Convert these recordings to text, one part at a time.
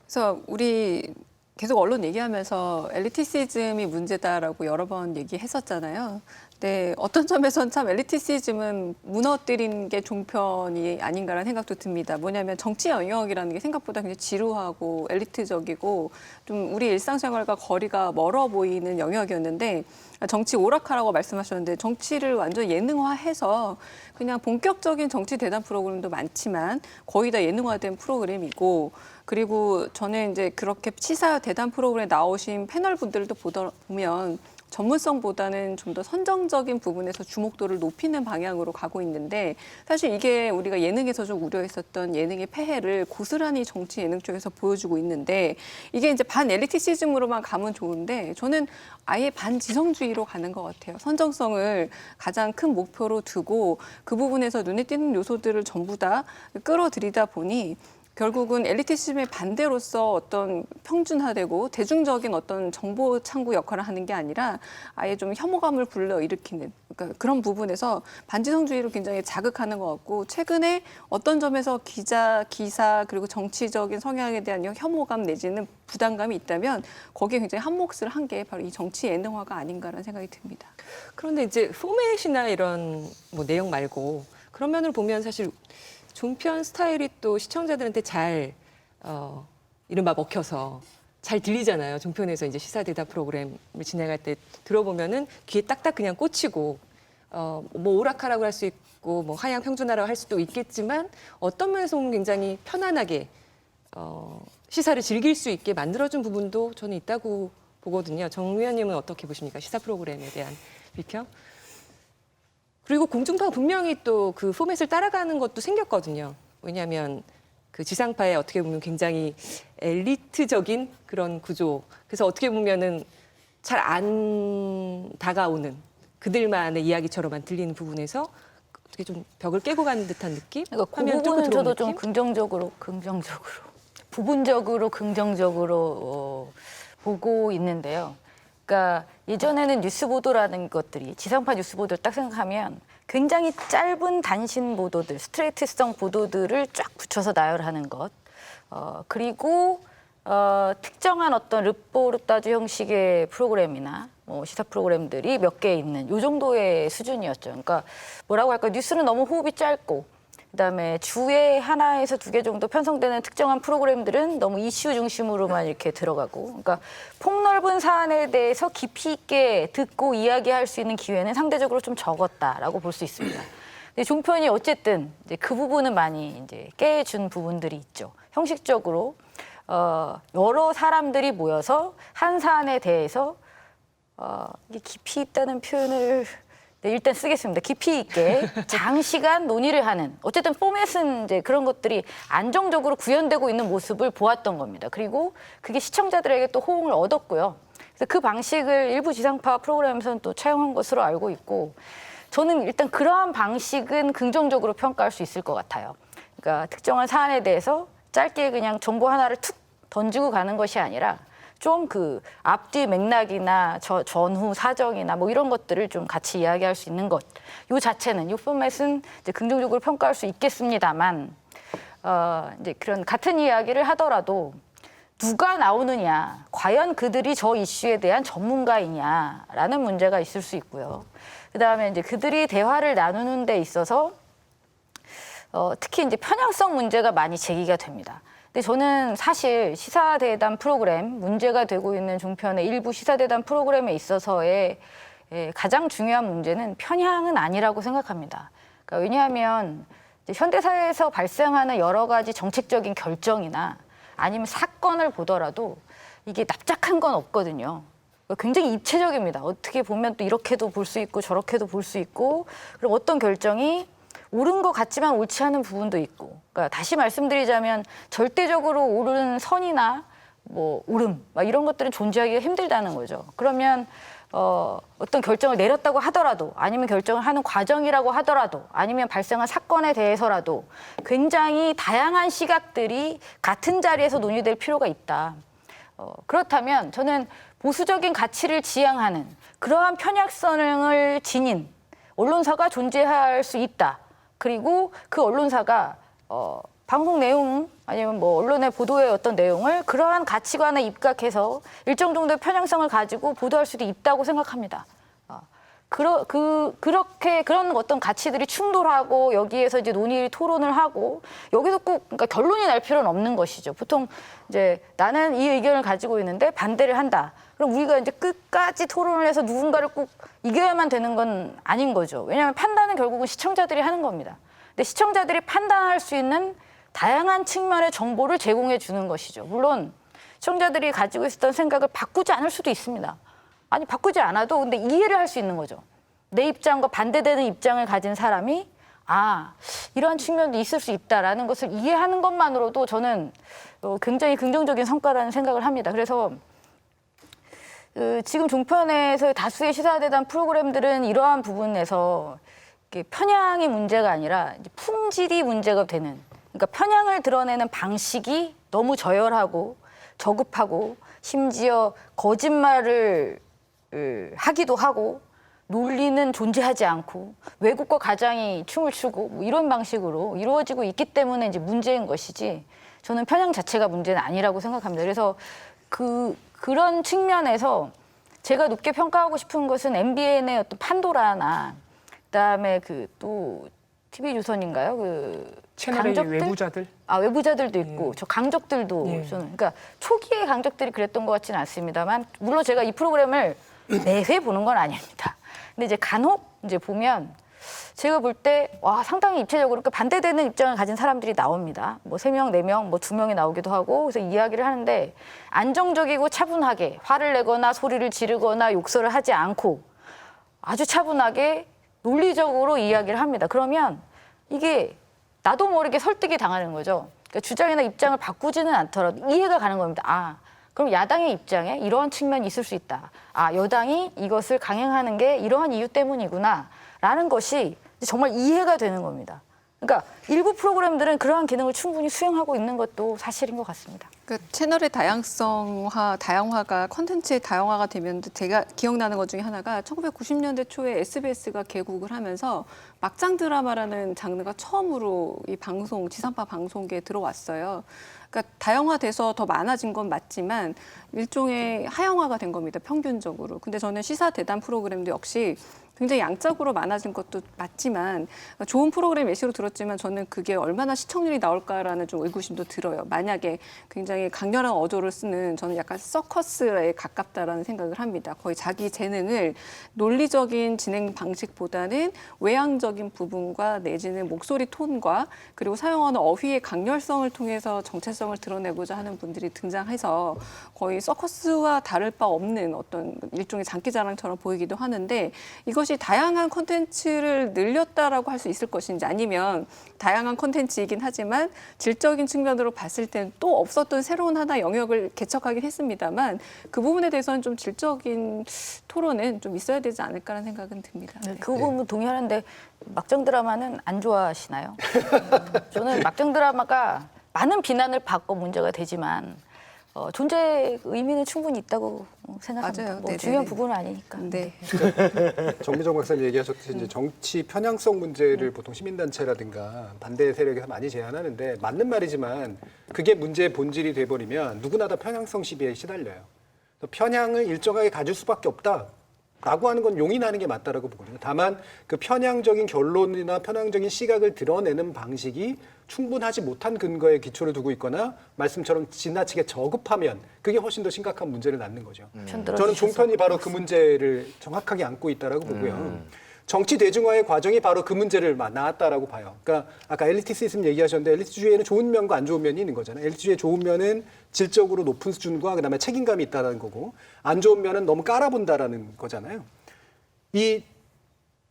그래서 우리 계속 언론 얘기하면서 엘리티시즘이 문제다라고 여러 번 얘기했었잖아요. 근데 어떤 점에서는 참 엘리티시즘은 무너뜨린 게 종편이 아닌가라는 생각도 듭니다. 뭐냐면 정치 영역이라는 게 생각보다 굉장히 지루하고 엘리트적이고 좀 우리 일상생활과 거리가 멀어 보이는 영역이었는데 정치 오락가라고 말씀하셨는데 정치를 완전 예능화해서 그냥 본격적인 정치 대담 프로그램도 많지만 거의 다 예능화된 프로그램이고 그리고 저는 이제 그렇게 시사 대담 프로그램에 나오신 패널 분들도 보면 전문성보다는 좀 더 선정적인 부분에서 주목도를 높이는 방향으로 가고 있는데 사실 이게 우리가 예능에서 좀 우려했었던 예능의 폐해를 고스란히 정치 예능 쪽에서 보여주고 있는데 이게 이제 반 엘리티시즘으로만 가면 좋은데 저는 아예 반지성주의로 가는 것 같아요. 선정성을 가장 큰 목표로 두고 그 부분에서 눈에 띄는 요소들을 전부 다 끌어들이다 보니 결국은 엘리티즘의 반대로서 어떤 평준화되고 대중적인 어떤 정보 창구 역할을 하는 게 아니라 아예 좀 혐오감을 불러일으키는 그러니까 그런 부분에서 반지성주의를 굉장히 자극하는 것 같고 최근에 어떤 점에서 기사 그리고 정치적인 성향에 대한 혐오감 내지는 부담감이 있다면 거기에 굉장히 한몫을 한 게 바로 이 정치 예능화가 아닌가라는 생각이 듭니다. 그런데 이제 포맷이나 이런 뭐 내용 말고 그런 면을 보면 사실 종편 스타일이 또 시청자들한테 잘 이른바 먹혀서 잘 들리잖아요. 종편에서 이제 시사 대답 프로그램을 진행할 때 들어보면은 귀에 딱딱 그냥 꽂히고 뭐 오락가라고 할 수 있고 뭐 하향 평준화라고 할 수도 있겠지만 어떤 면에서 보면 굉장히 편안하게 시사를 즐길 수 있게 만들어준 부분도 저는 있다고 보거든요. 정 의원님은 어떻게 보십니까? 시사 프로그램에 대한 비평? 그리고 공중파가 분명히 또 그 포맷을 따라가는 것도 생겼거든요. 왜냐하면 그 지상파에 어떻게 보면 굉장히 엘리트적인 그런 구조. 그래서 어떻게 보면은 잘 안 다가오는 그들만의 이야기처럼만 들리는 부분에서 어떻게 좀 벽을 깨고 가는 듯한 느낌? 그러니까 그 화면 뚫고 부분은 들어오는 저도 좀 느낌? 부분적으로 긍정적으로 보고 있는데요. 그러니까 예전에는 뉴스 보도라는 것들이 지상파 뉴스 보도를 딱 생각하면 굉장히 짧은 단신 보도들, 스트레이트성 보도들을 쫙 붙여서 나열하는 것. 그리고 특정한 어떤 르포르타주 형식의 프로그램이나 뭐 시사 프로그램들이 몇 개 있는 요 정도의 수준이었죠. 그러니까 뭐라고 할까 뉴스는 너무 호흡이 짧고 그다음에 주에 하나에서 두 개 정도 편성되는 특정한 프로그램들은 너무 이슈 중심으로만 이렇게 들어가고, 그러니까 폭넓은 사안에 대해서 깊이 있게 듣고 이야기할 수 있는 기회는 상대적으로 좀 적었다라고 볼 수 있습니다. 근데 종편이 어쨌든 이제 그 부분은 많이 이제 깨준 부분들이 있죠. 형식적으로 여러 사람들이 모여서 한 사안에 대해서 이게 깊이 있다는 표현을 네, 일단 쓰겠습니다. 깊이 있게 장시간 논의를 하는 어쨌든 포맷은 이제 그런 것들이 안정적으로 구현되고 있는 모습을 보았던 겁니다. 그리고 그게 시청자들에게 또 호응을 얻었고요. 그래서 그 방식을 일부 지상파 프로그램에서는 또 차용한 것으로 알고 있고 저는 일단 그러한 방식은 긍정적으로 평가할 수 있을 것 같아요. 그러니까 특정한 사안에 대해서 짧게 그냥 정보 하나를 툭 던지고 가는 것이 아니라 좀 그 앞뒤 맥락이나 전후 사정이나 뭐 이런 것들을 좀 같이 이야기할 수 있는 것. 요 자체는 요 포맷은 이제 긍정적으로 평가할 수 있겠습니다만 이제 그런 같은 이야기를 하더라도 누가 나오느냐, 과연 그들이 저 이슈에 대한 전문가이냐라는 문제가 있을 수 있고요. 그다음에 이제 그들이 대화를 나누는 데 있어서 특히 이제 편향성 문제가 많이 제기가 됩니다. 근데 저는 사실 시사대담 프로그램, 문제가 되고 있는 종편의 일부 시사대담 프로그램에 있어서의 가장 중요한 문제는 편향은 아니라고 생각합니다. 그러니까 왜냐하면 이제 현대사회에서 발생하는 여러 가지 정책적인 결정이나 아니면 사건을 보더라도 이게 납작한 건 없거든요. 굉장히 입체적입니다. 어떻게 보면 또 이렇게도 볼 수 있고 저렇게도 볼 수 있고 그리고 어떤 결정이 옳은 것 같지만 옳지 않은 부분도 있고, 그러니까 다시 말씀드리자면 절대적으로 옳은 선이나 뭐 옳음 막 이런 것들은 존재하기가 힘들다는 거죠. 그러면 어떤 결정을 내렸다고 하더라도 아니면 결정을 하는 과정이라고 하더라도 아니면 발생한 사건에 대해서라도 굉장히 다양한 시각들이 같은 자리에서 논의될 필요가 있다. 그렇다면 저는 보수적인 가치를 지향하는 그러한 편향성을 지닌 언론사가 존재할 수 있다. 그리고 그 언론사가 방송 내용 아니면 뭐 언론의 보도의 어떤 내용을 그러한 가치관에 입각해서 일정 정도의 편향성을 가지고 보도할 수도 있다고 생각합니다. 그렇게 그런 어떤 가치들이 충돌하고 여기에서 이제 논의 토론을 하고 여기서 꼭 그러니까 결론이 날 필요는 없는 것이죠. 보통 이제 나는 이 의견을 가지고 있는데 반대를 한다. 그럼 우리가 이제 끝까지 토론을 해서 누군가를 꼭 이겨야만 되는 건 아닌 거죠. 왜냐하면 판단은 결국은 시청자들이 하는 겁니다. 근데 시청자들이 판단할 수 있는 다양한 측면의 정보를 제공해 주는 것이죠. 물론 시청자들이 가지고 있었던 생각을 바꾸지 않을 수도 있습니다. 아니 바꾸지 않아도 근데 이해를 할 수 있는 거죠. 내 입장과 반대되는 입장을 가진 사람이 이러한 측면도 있을 수 있다라는 것을 이해하는 것만으로도 저는 굉장히 긍정적인 성과라는 생각을 합니다. 그래서 지금 종편에서 다수의 시사대담 프로그램들은 이러한 부분에서 편향이 문제가 아니라 이제 품질이 문제가 되는, 그러니까 편향을 드러내는 방식이 너무 저열하고 저급하고 심지어 거짓말을 하기도 하고 논리는 존재하지 않고 왜곡과 가장이 춤을 추고 뭐 이런 방식으로 이루어지고 있기 때문에 이제 문제인 것이지 저는 편향 자체가 문제는 아니라고 생각합니다. 그래서 그런 측면에서 제가 높게 평가하고 싶은 것은 MBN의 어떤 판도라나 그다음에 또 TV조선인가요? 채널의 외부자들? 외부자들도 있고 저 강적들도 저는 그러니까 초기의 강적들이 그랬던 것 같지는 않습니다만 물론 제가 이 프로그램을 매회 보는 건 아닙니다. 근데 이제 간혹 이제 보면 제가 볼 때 상당히 입체적으로 그러니까 반대되는 입장을 가진 사람들이 나옵니다. 뭐 3명, 4명, 뭐 2명이 나오기도 하고 그래서 이야기를 하는데 안정적이고 차분하게 화를 내거나 소리를 지르거나 욕설을 하지 않고 아주 차분하게 논리적으로 이야기를 합니다. 그러면 이게 나도 모르게 설득이 당하는 거죠. 그러니까 주장이나 입장을 바꾸지는 않더라도 이해가 가는 겁니다. 그럼 야당의 입장에 이러한 측면이 있을 수 있다. 여당이 이것을 강행하는 게 이러한 이유 때문이구나. 라는 것이 정말 이해가 되는 겁니다. 그러니까 일부 프로그램들은 그러한 기능을 충분히 수행하고 있는 것도 사실인 것 같습니다. 그 채널의 다양화가 컨텐츠의 다양화가 되면 제가 기억나는 것 중에 하나가 1990년대 초에 SBS가 개국을 하면서 막장 드라마라는 장르가 처음으로 이 지상파 방송계에 들어왔어요. 그러니까 다양화돼서 더 많아진 건 맞지만 일종의 하향화가 된 겁니다. 평균적으로. 근데 저는 시사 대담 프로그램도 역시 굉장히 양적으로 많아진 것도 맞지만 좋은 프로그램 예시로 들었지만 저는 그게 얼마나 시청률이 나올까라는 좀 의구심도 들어요. 만약에 굉장히 강렬한 어조를 쓰는 저는 약간 서커스에 가깝다라는 생각을 합니다. 거의 자기 재능을 논리적인 진행 방식보다는 외향적인 부분과 내지는 목소리 톤과 그리고 사용하는 어휘의 강렬성을 통해서 정체성을 드러내고자 하는 분들이 등장해서 거의 서커스와 다를 바 없는 어떤 일종의 장기자랑처럼 보이기도 하는데 이것이 다양한 콘텐츠를 늘렸다라고 할 수 있을 것인지 아니면 다양한 콘텐츠이긴 하지만 질적인 측면으로 봤을 땐 또 없었던 새로운 하나 영역을 개척하긴 했습니다만 그 부분에 대해서는 좀 질적인 토론은 좀 있어야 되지 않을까라는 생각은 듭니다. 그 부분 동의하는데 막장 드라마는 안 좋아하시나요? 저는 막장 드라마가 많은 비난을 받고 문제가 되지만 존재 의미는 충분히 있다고 생각합니다. 맞아요. 뭐 중요한 부분은 아니니까. 네. 정미정 박사님 얘기하셨듯이 이제 정치 편향성 문제를 보통 시민단체라든가 반대 세력에서 많이 제안하는데 맞는 말이지만 그게 문제의 본질이 돼버리면 누구나 다 편향성 시비에 시달려요. 편향을 일정하게 가질 수밖에 없다. 라고 하는 건 용인하는 게 맞다라고 보거든요. 다만 그 편향적인 결론이나 편향적인 시각을 드러내는 방식이 충분하지 못한 근거에 기초를 두고 있거나 말씀처럼 지나치게 저급하면 그게 훨씬 더 심각한 문제를 낳는 거죠. 저는 종편이 바로 그 문제를 정확하게 안고 있다라고 보고요. 정치 대중화의 과정이 바로 그 문제를 낳았다라고 봐요. 그러니까 아까 엘리티시즘 얘기하셨는데 엘리트주의에는 좋은 면과 안 좋은 면이 있는 거잖아요. 엘리트주의의 좋은 면은 질적으로 높은 수준과 그다음에 책임감이 있다는 거고 안 좋은 면은 너무 깔아본다라는 거잖아요.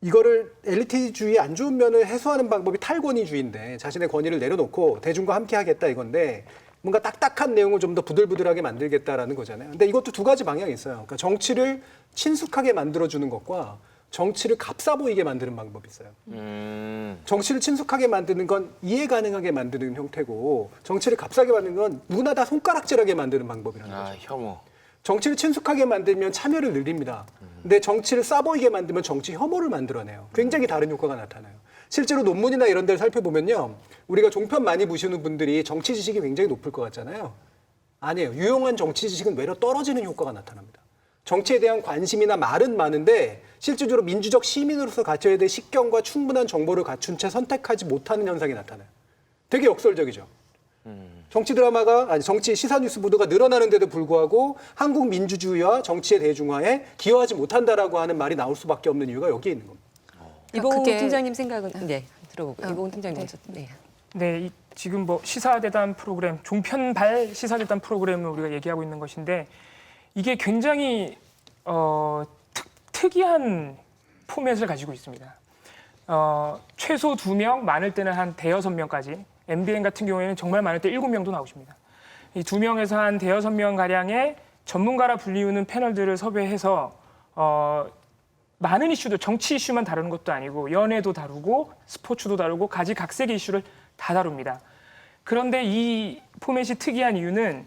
이거를 엘리트주의 안 좋은 면을 해소하는 방법이 탈권위주의인데 자신의 권위를 내려놓고 대중과 함께 하겠다 이건데 뭔가 딱딱한 내용을 좀 더 부들부들하게 만들겠다라는 거잖아요. 근데 이것도 두 가지 방향이 있어요. 그러니까 정치를 친숙하게 만들어주는 것과 정치를 값싸 보이게 만드는 방법이 있어요. 정치를 친숙하게 만드는 건 이해 가능하게 만드는 형태고 정치를 값싸게 만드는 건 누구나 다 손가락질하게 만드는 방법이라는 거죠. 혐오. 정치를 친숙하게 만들면 참여를 늘립니다. 근데 정치를 싸 보이게 만들면 정치 혐오를 만들어내요. 굉장히 다른 효과가 나타나요. 실제로 논문이나 이런 데를 살펴보면요. 우리가 종편 많이 보시는 분들이 정치 지식이 굉장히 높을 것 같잖아요. 아니에요. 유용한 정치 지식은 외려 떨어지는 효과가 나타납니다. 정치에 대한 관심이나 말은 많은데 실질적으로 민주적 시민으로서 갖춰야 될 식견과 충분한 정보를 갖춘 채 선택하지 못하는 현상이 나타나요. 되게 역설적이죠. 정치 드라마가 아니 정치 시사 뉴스 보도가 늘어나는데도 불구하고 한국 민주주의와 정치의 대중화에 기여하지 못한다라고 하는 말이 나올 수밖에 없는 이유가 여기에 있는 겁니다. 이봉 그게- 팀장님 생각은 네 들어보고 이봉 팀장님 먼저 네. 네, 지금 뭐 시사대담 프로그램, 종편발 시사대담 프로그램을 우리가 얘기하고 있는 것인데 이게 굉장히 특이한 포맷을 가지고 있습니다. 최소 2명, 많을 때는 한 대여섯 명까지. MBN 같은 경우에는 정말 많을 때 7명도 나오십니다. 이 2명에서 한 대여섯 명 가량의 전문가라 불리우는 패널들을 섭외해서 많은 이슈들, 정치 이슈만 다루는 것도 아니고 연애도 다루고 스포츠도 다루고 가지각색의 이슈를 다 다룹니다. 그런데 이 포맷이 특이한 이유는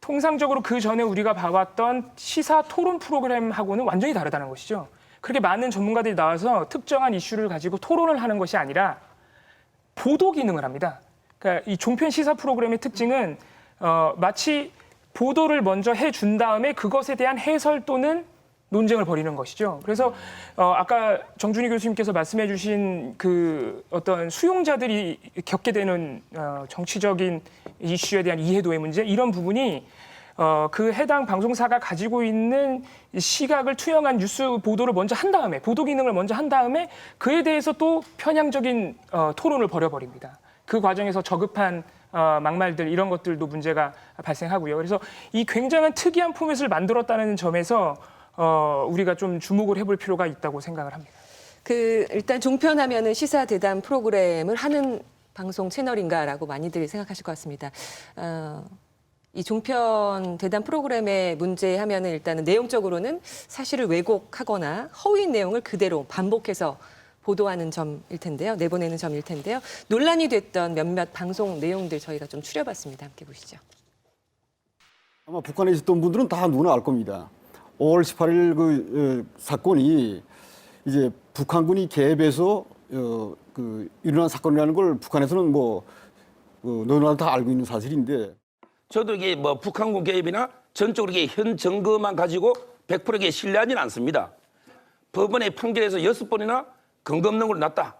통상적으로 그 전에 우리가 봐왔던 시사 토론 프로그램하고는 완전히 다르다는 것이죠. 그렇게 많은 전문가들이 나와서 특정한 이슈를 가지고 토론을 하는 것이 아니라 보도 기능을 합니다. 그러니까 이 종편 시사 프로그램의 특징은 마치 보도를 먼저 해준 다음에 그것에 대한 해설 또는 논쟁을 벌이는 것이죠. 그래서 아까 정준희 교수님께서 말씀해주신 그 어떤 수용자들이 겪게 되는 정치적인 이슈에 대한 이해도의 문제 이런 부분이 그 해당 방송사가 가지고 있는 시각을 투영한 뉴스 보도를 먼저 한 다음에 보도 기능을 먼저 한 다음에 그에 대해서 또 편향적인 토론을 벌여버립니다. 그 과정에서 저급한 막말들 이런 것들도 문제가 발생하고요. 그래서 이 굉장한 특이한 포맷을 만들었다는 점에서 우리가 좀 주목을 해볼 필요가 있다고 생각을 합니다. 그 일단 종편하면은 시사 대담 프로그램을 하는 방송 채널인가라고 많이들 생각하실 것 같습니다. 이 종편 대담 프로그램의 문제 하면은 일단은 내용적으로는 사실을 왜곡하거나 허위인 내용을 그대로 반복해서 보도하는 점일 텐데요. 내보내는 점일 텐데요. 논란이 됐던 몇몇 방송 내용들 저희가 좀 추려봤습니다. 함께 보시죠. 아마 북한에 있었던 분들은 다 누구나 알 겁니다. 5월 18일 그 사건이 이제 북한군이 개입해서 일어난 사건이라는 걸 북한에서는 너희나 다 알고 있는 사실인데. 저도 이게 뭐 북한군 개입이나 전적으로 이게 현 증거만 가지고 100% 신뢰하지는 않습니다. 법원의 판결에서 6번이나 근거 없는 걸 놨다.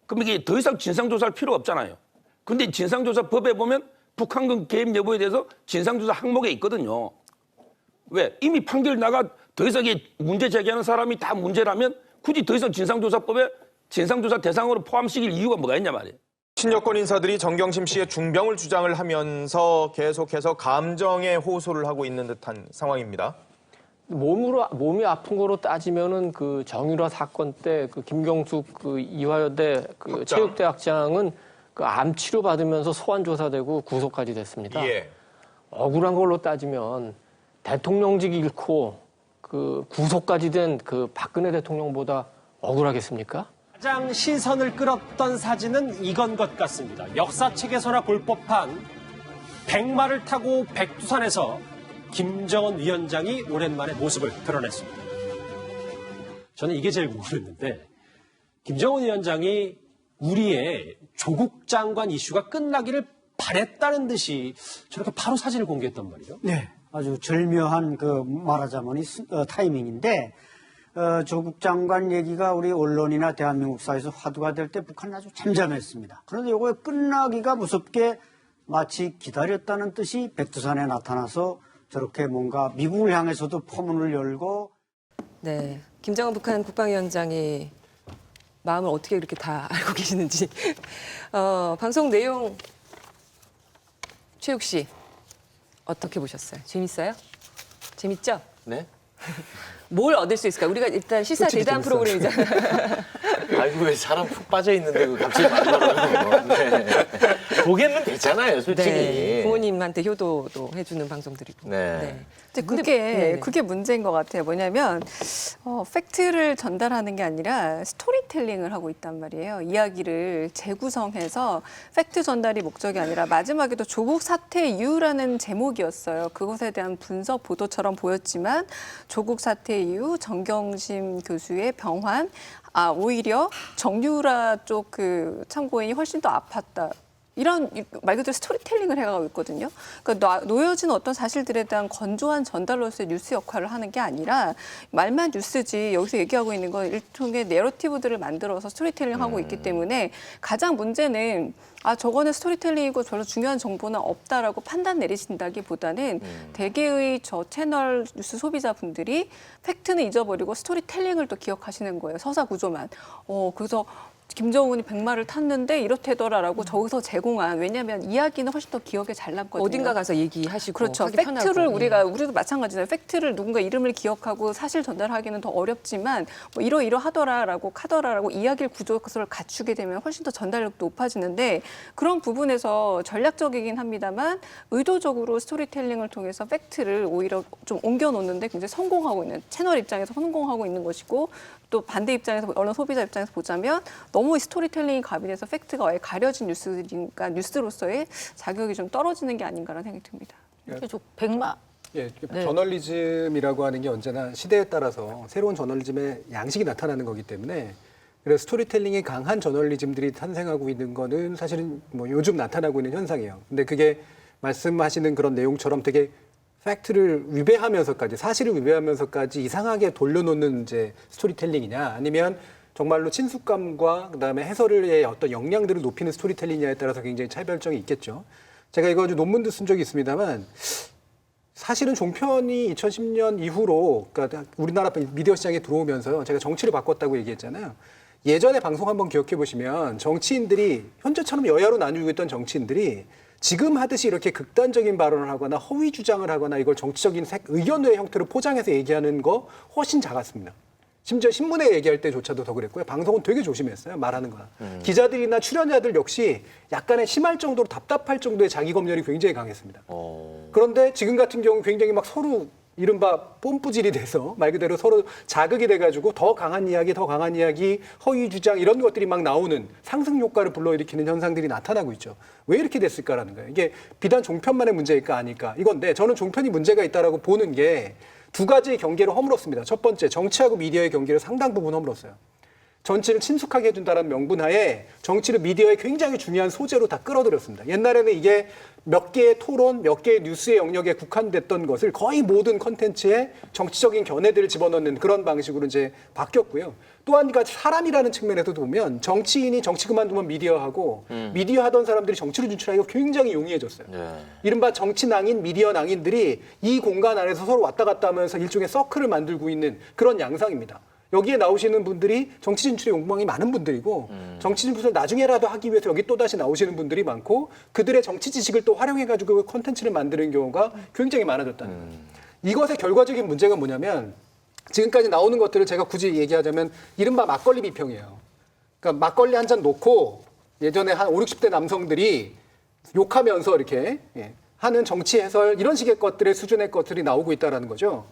그럼 이게 더 이상 진상조사할 필요 없잖아요. 근데 진상조사법에 보면 북한군 개입 여부에 대해서 진상조사 항목에 있거든요. 왜? 이미 판결 나가 더 이상 이게 문제 제기하는 사람이 다 문제라면 굳이 더 이상 진상조사법에 진상조사 대상으로 포함시킬 이유가 뭐가 있냐 말이에요. 친여권 인사들이 정경심 씨의 중병을 주장을 하면서 계속해서 감정에 호소를 하고 있는 듯한 상황입니다. 몸이 아픈 거로 따지면은 그 정유라 사건 때 그 김경숙 그 이화여대 그 체육대학장은 그 암 치료 받으면서 소환 조사되고 구속까지 됐습니다. 예. 억울한 걸로 따지면 대통령직 잃고 그 구속까지 된 그 박근혜 대통령보다 억울하겠습니까? 가장 시선을 끌었던 사진은 이건 것 같습니다. 역사책에서나 볼 법한 백마를 타고 백두산에서 김정은 위원장이 오랜만에 모습을 드러냈습니다. 저는 이게 제일 궁금했는데 김정은 위원장이 우리의 조국 장관 이슈가 끝나기를 바랬다는 듯이 저렇게 바로 사진을 공개했단 말이죠. 네, 아주 절묘한 말하자면 타이밍인데 조국 장관 얘기가 우리 언론이나 대한민국 사회에서 화두가 될 때 북한은 아주 잠잠했습니다. 그런데 이거 끝나기가 무섭게 마치 기다렸다는 뜻이 백두산에 나타나서 저렇게 뭔가 미국을 향해서도 포문을 열고. 네, 김정은 북한 국방위원장이 마음을 어떻게 그렇게 다 알고 계시는지. 방송 내용 최욱 씨 어떻게 보셨어요? 재밌어요? 재밌죠? 네? 뭘 얻을 수 있을까? 우리가 일단 시사 대담 프로그램이잖아요. 아이고 왜 사람 푹 빠져 있는데 갑자기 말하라고. 네. 보기에는 되잖아요, 솔직히. 네, 부모님한테 효도도 해주는 방송들이고. 네. 근데 그게 문제인 것 같아요. 뭐냐면 팩트를 전달하는 게 아니라 스토리텔링을 하고 있단 말이에요. 이야기를 재구성해서 팩트 전달이 목적이 아니라 마지막에도 조국 사태 이후라는 제목이었어요. 그것에 대한 분석 보도처럼 보였지만 조국 사태 이후 정경심 교수의 병환, 오히려 정유라 쪽 그 참고인이 훨씬 더 아팠다. 이런 말 그대로 스토리텔링을 해가고 있거든요. 그러니까 놓여진 어떤 사실들에 대한 건조한 전달로서의 뉴스 역할을 하는 게 아니라 말만 뉴스지 여기서 얘기하고 있는 건 일종의 내러티브들을 만들어서 스토리텔링하고 있기 때문에 가장 문제는 저거는 스토리텔링이고 별로 중요한 정보는 없다라고 판단 내리신다기보다는 대개의 저 채널 뉴스 소비자분들이 팩트는 잊어버리고 스토리텔링을 또 기억하시는 거예요. 서사 구조만. 그래서 김정은이 백마를 탔는데 이렇대더라라고 저기서 제공한, 왜냐하면 이야기는 훨씬 더 기억에 잘 남거든요. 어딘가 가서 얘기하시고. 그렇죠. 하기 팩트를 편하고. 우리도 마찬가지잖아요. 팩트를 누군가 이름을 기억하고 사실 전달하기는 더 어렵지만 뭐 이러하더라라고 카더라라고 이야기를 구조를 갖추게 되면 훨씬 더 전달력도 높아지는데 그런 부분에서 전략적이긴 합니다만 의도적으로 스토리텔링을 통해서 팩트를 오히려 좀 옮겨놓는데 굉장히 성공하고 있는, 채널 입장에서 성공하고 있는 것이고 또 반대 입장에서 언론 소비자 입장에서 보자면 너무 스토리텔링이 가미돼서 팩트가 아예 가려진 뉴스니까 뉴스로서의 자격이 좀 떨어지는 게 아닌가라는 생각이 듭니다. 백마. 예, 저널리즘이라고 하는 게 언제나 시대에 따라서 새로운 저널리즘의 양식이 나타나는 거기 때문에 그래서 스토리텔링이 강한 저널리즘들이 탄생하고 있는 거는 사실은 뭐 요즘 나타나고 있는 현상이에요. 근데 그게 말씀하시는 그런 내용처럼 되게 팩트를 위배하면서까지, 사실을 위배하면서까지 이상하게 돌려놓는 이제 스토리텔링이냐, 아니면 정말로 친숙감과 그다음에 해설의 어떤 역량들을 높이는 스토리텔링이냐에 따라서 굉장히 차별점이 있겠죠. 제가 이거 논문도 쓴 적이 있습니다만 사실은 종편이 2010년 이후로, 그러니까 우리나라 미디어 시장에 들어오면서요, 제가 정치를 바꿨다고 얘기했잖아요. 예전에 방송 한번 기억해 보시면 정치인들이, 현재처럼 여야로 나뉘고 있던 정치인들이 지금 하듯이 이렇게 극단적인 발언을 하거나 허위 주장을 하거나 이걸 정치적인 의견의 형태로 포장해서 얘기하는 거 훨씬 작았습니다. 심지어 신문에 얘기할 때조차도 더 그랬고요. 방송은 되게 조심했어요. 말하는 거나. 기자들이나 출연자들 역시 약간의 심할 정도로 답답할 정도의 자기 검열이 굉장히 강했습니다. 그런데 지금 같은 경우 굉장히 막 서로 이른바 뽐뿌질이 돼서 말 그대로 서로 자극이 돼가지고 더 강한 이야기, 허위 주장 이런 것들이 막 나오는 상승 효과를 불러일으키는 현상들이 나타나고 있죠. 왜 이렇게 됐을까라는 거예요. 이게 비단 종편만의 문제일까 아닐까 이건데, 저는 종편이 문제가 있다라고 보는 게 두 가지의 경계를 허물었습니다. 첫 번째, 정치하고 미디어의 경계를 상당 부분 허물었어요. 정치를 친숙하게 해준다는 명분하에 정치를 미디어의 굉장히 중요한 소재로 다 끌어들였습니다. 옛날에는 이게 몇 개의 토론, 몇 개의 뉴스의 영역에 국한됐던 것을 거의 모든 컨텐츠에 정치적인 견해들을 집어넣는 그런 방식으로 이제 바뀌었고요. 또 한 가지, 사람이라는 측면에서도 보면 정치인이 정치 그만두면 미디어하고 미디어 하던 사람들이 정치를 진출하기가 굉장히 용이해졌어요. 이른바 정치 낭인, 미디어 낭인들이 이 공간 안에서 서로 왔다 갔다 하면서 일종의 서클을 만들고 있는 그런 양상입니다. 여기에 나오시는 분들이 정치 진출에 욕망이 많은 분들이고 정치 진출을 나중에라도 하기 위해서 여기 또다시 나오시는 분들이 많고 그들의 정치 지식을 또 활용해가지고 콘텐츠를 만드는 경우가 굉장히 많아졌다는 거예요. 이것의 결과적인 문제가 뭐냐면 지금까지 나오는 것들을 제가 굳이 얘기하자면 이른바 막걸리 비평이에요. 그러니까 막걸리 한 잔 놓고 예전에 한 5, 60대 남성들이 욕하면서 이렇게 하는 정치 해설 이런 식의 것들의 수준의 것들이 나오고 있다는 거죠.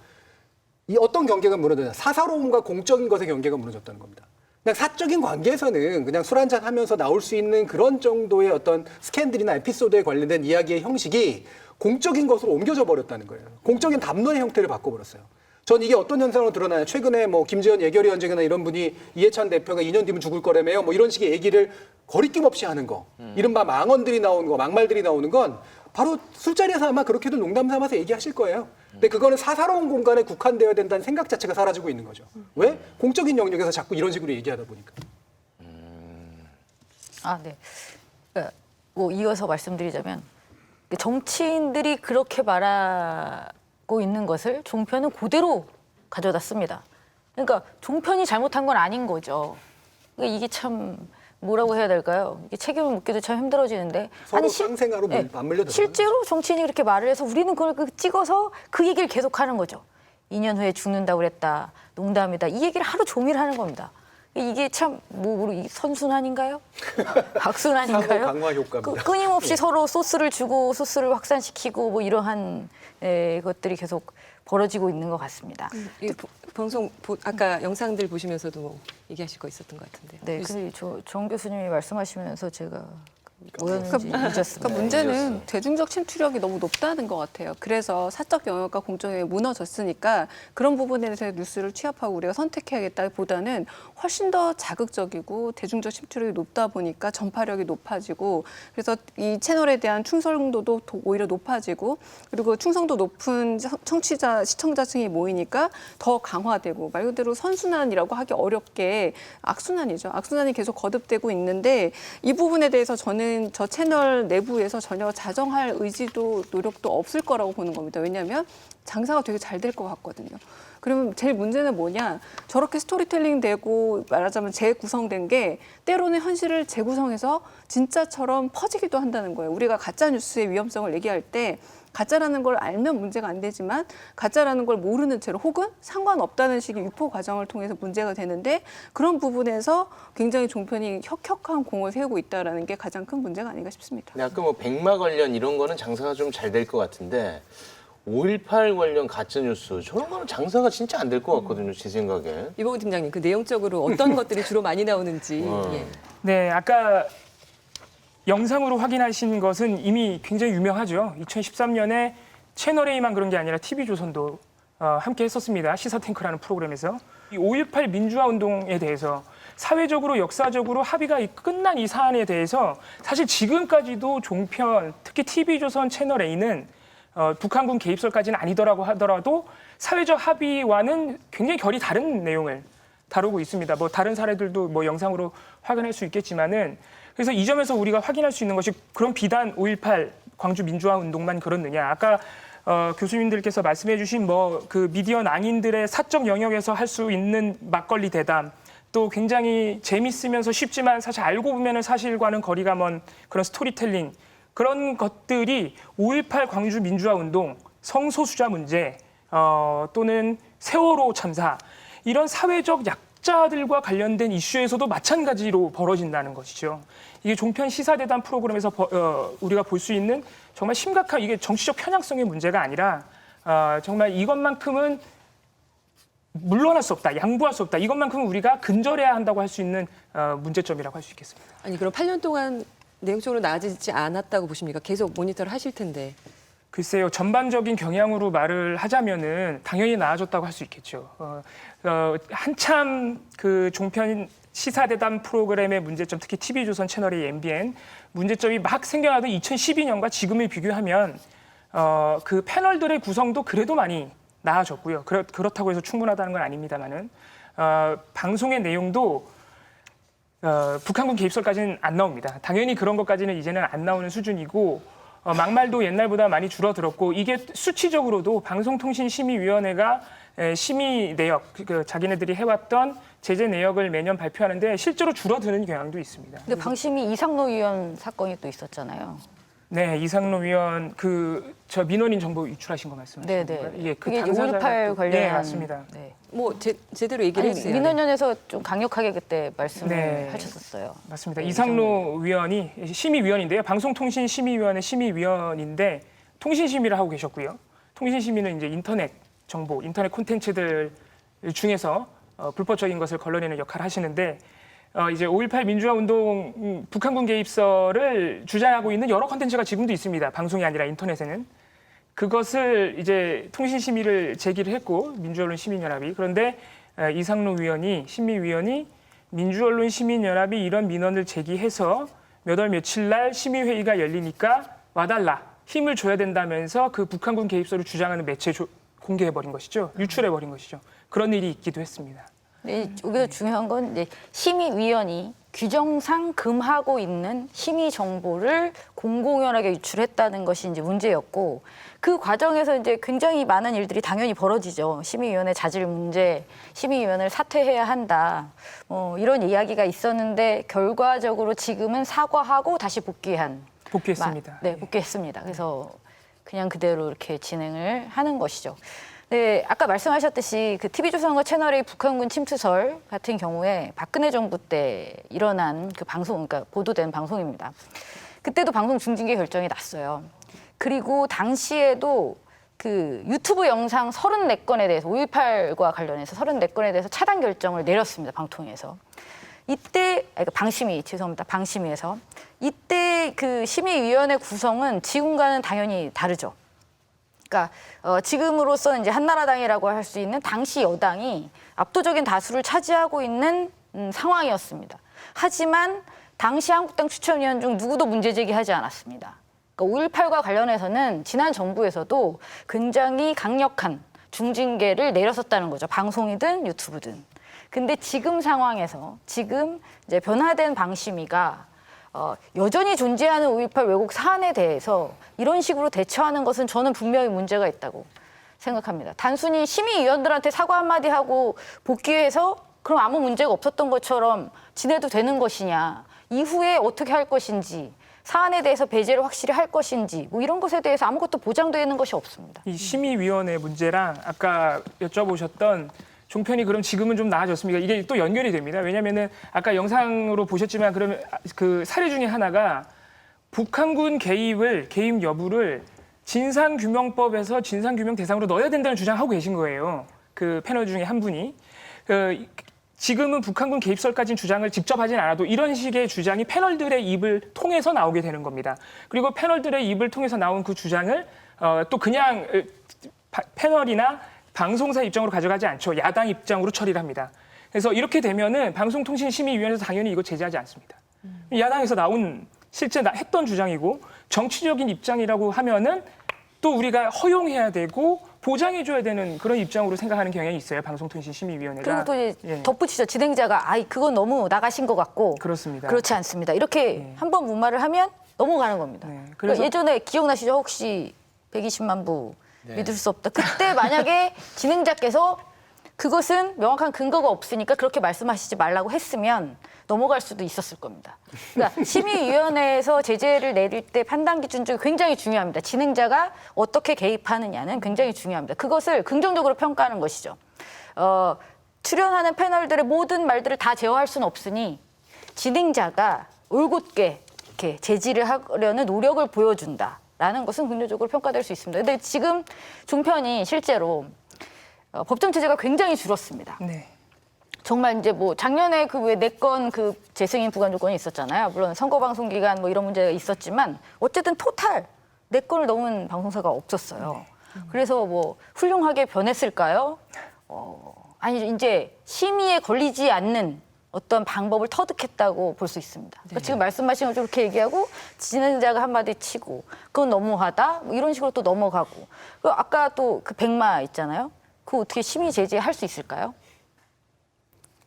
이 어떤 경계가 무너졌냐? 사사로움과 공적인 것의 경계가 무너졌다는 겁니다. 그냥 사적인 관계에서는 그냥 술 한잔 하면서 나올 수 있는 그런 정도의 어떤 스캔들이나 에피소드에 관련된 이야기의 형식이 공적인 것으로 옮겨져 버렸다는 거예요. 공적인 담론의 형태를 바꿔버렸어요. 전 이게 어떤 현상으로 드러나요? 최근에 뭐 김재현 예결위 원장이나 이런 분이 이해찬 대표가 2년 뒤면 죽을 거라며요. 뭐 이런 식의 얘기를 거리낌 없이 하는 거. 이른바 망언들이 나오는 거, 막말들이 나오는 건 바로 술자리에서 아마 그렇게도 농담 삼아서 얘기하실 거예요. 근데 그거는 사사로운 공간에 국한되어야 된다는 생각 자체가 사라지고 있는 거죠. 왜? 공적인 영역에서 자꾸 이런 식으로 얘기하다 보니까. 네. 뭐 이어서 말씀드리자면 정치인들이 그렇게 말하고 있는 것을 종편은 그대로 가져다 씁니다. 그러니까 종편이 잘못한 건 아닌 거죠. 그러니까 이게 참 뭐라고 해야 될까요? 이게 책임을 묻기도 참 힘들어지는데. 서로 쌍생아로 맞물려 들어가는 실제로 정치인이 그렇게 말을 해서 우리는 그걸 찍어서 그 얘기를 계속하는 거죠. 2년 후에 죽는다고 그랬다. 농담이다. 이 얘기를 하루 종일 하는 겁니다. 이게 참 뭐 선순환인가요? 악순환인가요? 상호 강화 효과입니다. 끊임없이 서로 소스를 주고 소스를 확산시키고 뭐 이러한 것들이 계속 벌어지고 있는 것 같습니다. 방송 아까 영상들 보시면서도 뭐 얘기하실 거 있었던 것 같은데요. 네, 근데 정 교수님이 말씀하시면서 제가 뭐였는지 잊었습니다. 그러니까 문제는 대중적 침투력이 너무 높다는 것 같아요. 그래서 사적 영역과 공정이 무너졌으니까 그런 부분에 대해서 뉴스를 취합하고 우리가 선택해야겠다보다는 훨씬 더 자극적이고 대중적 침투력이 높다 보니까 전파력이 높아지고 그래서 이 채널에 대한 충성도도 오히려 높아지고 그리고 충성도 높은 청취자, 시청자층이 모이니까 더 강화되고 말 그대로 선순환이라고 하기 어렵게 악순환이죠. 악순환이 계속 거듭되고 있는데 이 부분에 대해서 저는 저 채널 내부에서 전혀 자정할 의지도 노력도 없을 거라고 보는 겁니다. 왜냐하면 장사가 되게 잘 될 것 같거든요. 그러면 제일 문제는 뭐냐? 저렇게 스토리텔링 되고 말하자면 재구성된 게 때로는 현실을 재구성해서 진짜처럼 퍼지기도 한다는 거예요. 우리가 가짜 뉴스의 위험성을 얘기할 때 가짜라는 걸 알면 문제가 안 되지만 가짜라는 걸 모르는 채로 혹은 상관없다는 식의 유포 과정을 통해서 문제가 되는데 그런 부분에서 굉장히 종편이 혁혁한 공을 세우고 있다는 게 가장 큰 문제가 아닌가 싶습니다. 근데 아까 뭐 백마 관련 이런 거는 장사가 좀 잘 될 것 같은데 5.18 관련 가짜뉴스 저런 거는 장사가 진짜 안 될 것 같거든요. 제 생각에. 이봉훈 팀장님, 그 내용적으로 어떤 것들이 주로 많이 나오는지. 예. 네, 아까 영상으로 확인하신 것은 이미 굉장히 유명하죠. 2013년에 채널A만 그런 게 아니라 TV조선도 함께 했었습니다. 시사탱크라는 프로그램에서. 이 5.18 민주화 운동에 대해서 사회적으로 역사적으로 합의가 끝난 이 사안에 대해서 사실 지금까지도 종편, 특히 TV조선 채널A는 북한군 개입설까지는 아니더라고 하더라도 사회적 합의와는 굉장히 결이 다른 내용을 다루고 있습니다. 뭐 다른 사례들도 뭐 영상으로 확인할 수 있겠지만은 그래서 이 점에서 우리가 확인할 수 있는 것이 그런 비단 5.18 광주 민주화 운동만 그렇느냐. 아까 교수님들께서 말씀해 주신 뭐 그 미디어 낭인들의 사적 영역에서 할 수 있는 막걸리 대담 또 굉장히 재밌으면서 쉽지만 사실 알고 보면은 사실과는 거리가 먼 그런 스토리텔링 그런 것들이 5.18 광주 민주화 운동, 성소수자 문제 또는 세월호 참사 이런 사회적 약자들과 관련된 이슈에서도 마찬가지로 벌어진다는 것이죠. 이게 종편 시사대담 프로그램에서 우리가 볼 수 있는 정말 심각한 이게 정치적 편향성의 문제가 아니라 정말 이것만큼은 물러날 수 없다, 양보할 수 없다. 이것만큼은 우리가 근절해야 한다고 할 수 있는 문제점이라고 할 수 있겠습니다. 아니 그럼 8년 동안 내용적으로 나아지지 않았다고 보십니까? 계속 모니터를 하실 텐데. 글쎄요, 전반적인 경향으로 말을 하자면은 당연히 나아졌다고 할 수 있겠죠. 한참 그 종편 시사대담 프로그램의 문제점, 특히 TV조선 채널의 MBN 문제점이 막 생겨나던 2012년과 지금을 비교하면 그 패널들의 구성도 그래도 많이 나아졌고요. 그렇다고 해서 충분하다는 건 아닙니다만은 방송의 내용도 북한군 개입설까지는 안 나옵니다. 당연히 그런 것까지는 이제는 안 나오는 수준이고 막말도 옛날보다 많이 줄어들었고 이게 수치적으로도 방송통신심의위원회가 심의 내역, 자기네들이 해왔던 제재 내역을 매년 발표하는데 실제로 줄어드는 경향도 있습니다. 근데 방심이 이상로 위원 사건이 또 있었잖아요. 네, 이상로 위원 저 민원인 정보 유출하신 거 말씀하시는 네네. 건가요? 예, 그게 당사자가 5.18 관련한. 네, 맞습니다. 네. 뭐 제대로 얘기를 해주세요. 민원연에서 좀 강력하게 그때 말씀을 네. 하셨었어요. 맞습니다. 네, 이상로 위원이 심의위원인데요. 방송통신심의위원회 심의위원인데 통신심의를 하고 계셨고요. 통신심의는 이제 인터넷 정보, 인터넷 콘텐츠들 중에서 불법적인 것을 걸러내는 역할을 하시는데 이제 5.18 민주화 운동 북한군 개입설을 주장하고 있는 여러 콘텐츠가 지금도 있습니다. 방송이 아니라 인터넷에는. 그것을 이제 통신심의를 제기를 했고 민주언론시민연합이 그런데 이상로 위원이 심의위원이 민주언론시민연합이 이런 민원을 제기해서 몇 월 며칠 날 심의회의가 열리니까 와달라 힘을 줘야 된다면서 그 북한군 개입설을 주장하는 매체 공개해버린 것이죠. 유출해버린 것이죠. 그런 일이 있기도 했습니다. 네, 여기서 중요한 건 이제 심의위원이 규정상 금하고 있는 심의 정보를 공공연하게 유출했다는 것이 이제 문제였고 그 과정에서 이제 굉장히 많은 일들이 당연히 벌어지죠. 심의위원회 자질 문제, 심의위원을 사퇴해야 한다. 이런 이야기가 있었는데 결과적으로 지금은 사과하고 다시 복귀했습니다. 네, 복귀했습니다. 그래서 그냥 그대로 이렇게 진행을 하는 것이죠. 네, 아까 말씀하셨듯이 그 TV조선과 채널A 북한군 침투설 같은 경우에 박근혜 정부 때 일어난 그 방송, 그러니까 보도된 방송입니다. 그때도 방송 중징계 결정이 났어요. 그리고 당시에도 그 유튜브 영상 34건에 대해서 5.18과 관련해서 34건에 대해서 차단 결정을 내렸습니다. 방통위에서. 이때 방심위에서 이때 그 심의위원회 구성은 지금과는 당연히 다르죠. 그러니까 지금으로서는 이제 한나라당이라고 할 수 있는 당시 여당이 압도적인 다수를 차지하고 있는 상황이었습니다. 하지만 당시 한국당 추천위원 중 누구도 문제 제기하지 않았습니다. 그러니까 5.18과 관련해서는 지난 정부에서도 굉장히 강력한 중징계를 내렸었다는 거죠. 방송이든 유튜브든. 근데 지금 상황에서 지금 이제 변화된 방심위가 여전히 존재하는 5.18 왜곡 사안에 대해서 이런 식으로 대처하는 것은 저는 분명히 문제가 있다고 생각합니다. 단순히 심의위원들한테 사과 한마디 하고 복귀해서 그럼 아무 문제가 없었던 것처럼 지내도 되는 것이냐, 이후에 어떻게 할 것인지, 사안에 대해서 배제를 확실히 할 것인지, 뭐 이런 것에 대해서 아무것도 보장되어 있는 것이 없습니다. 이 심의위원회 문제랑 아까 여쭤보셨던 종편이 그럼 지금은 좀 나아졌습니까? 이게 또 연결이 됩니다. 왜냐하면은 아까 영상으로 보셨지만 그러면 그 사례 중에 하나가 북한군 개입 여부를 진상규명법에서 진상규명 대상으로 넣어야 된다는 주장하고 계신 거예요. 그 패널 중에 한 분이. 지금은 북한군 개입설까지는 주장을 직접 하진 않아도 이런 식의 주장이 패널들의 입을 통해서 나오게 되는 겁니다. 그리고 패널들의 입을 통해서 나온 그 주장을 또 그냥 패널이나 방송사 입장으로 가져가지 않죠. 야당 입장으로 처리를 합니다. 그래서 이렇게 되면은 방송통신심의위원회에서 당연히 이거 제재하지 않습니다. 야당에서 나온 실제 했던 주장이고 정치적인 입장이라고 하면은 또 우리가 허용해야 되고 보장해줘야 되는 그런 입장으로 생각하는 경향이 있어요. 방송통신심의위원회가. 그리고 또 이제 예. 덧붙이죠. 진행자가 그건 너무 나가신 것 같고 그렇습니다. 그렇지 않습니다. 이렇게 한 번 무마를 하면 넘어가는 겁니다. 네, 그래서 예전에 기억나시죠? 혹시 120만 부 믿을 수 없다. 그때 만약에 진행자께서 그것은 명확한 근거가 없으니까 그렇게 말씀하시지 말라고 했으면 넘어갈 수도 있었을 겁니다. 그러니까 심의위원회에서 제재를 내릴 때 판단 기준 중에 굉장히 중요합니다. 진행자가 어떻게 개입하느냐는 굉장히 중요합니다. 그것을 긍정적으로 평가하는 것이죠. 출연하는 패널들의 모든 말들을 다 제어할 수는 없으니 진행자가 올곧게 이렇게 제지를 하려는 노력을 보여준다라는 것은 긍정적으로 평가될 수 있습니다. 근데 지금 종편이 실제로 법정 제재가 굉장히 줄었습니다. 네. 정말 이제 뭐 작년에 그 왜 4건 그 재승인 부관 조건이 있었잖아요. 물론 선거 방송 기간 뭐 이런 문제가 있었지만 어쨌든 토탈 4건을 넘은 방송사가 없었어요. 그래서 뭐 훌륭하게 변했을까요? 아니 이제 심의에 걸리지 않는 어떤 방법을 터득했다고 볼 수 있습니다. 그러니까 지금 말씀하신 것처럼 그렇게 얘기하고 진행자가 한마디 치고 그건 너무하다 뭐 이런 식으로 또 넘어가고 아까 또 그 백마 있잖아요. 그거 어떻게 심의 제재할 수 있을까요?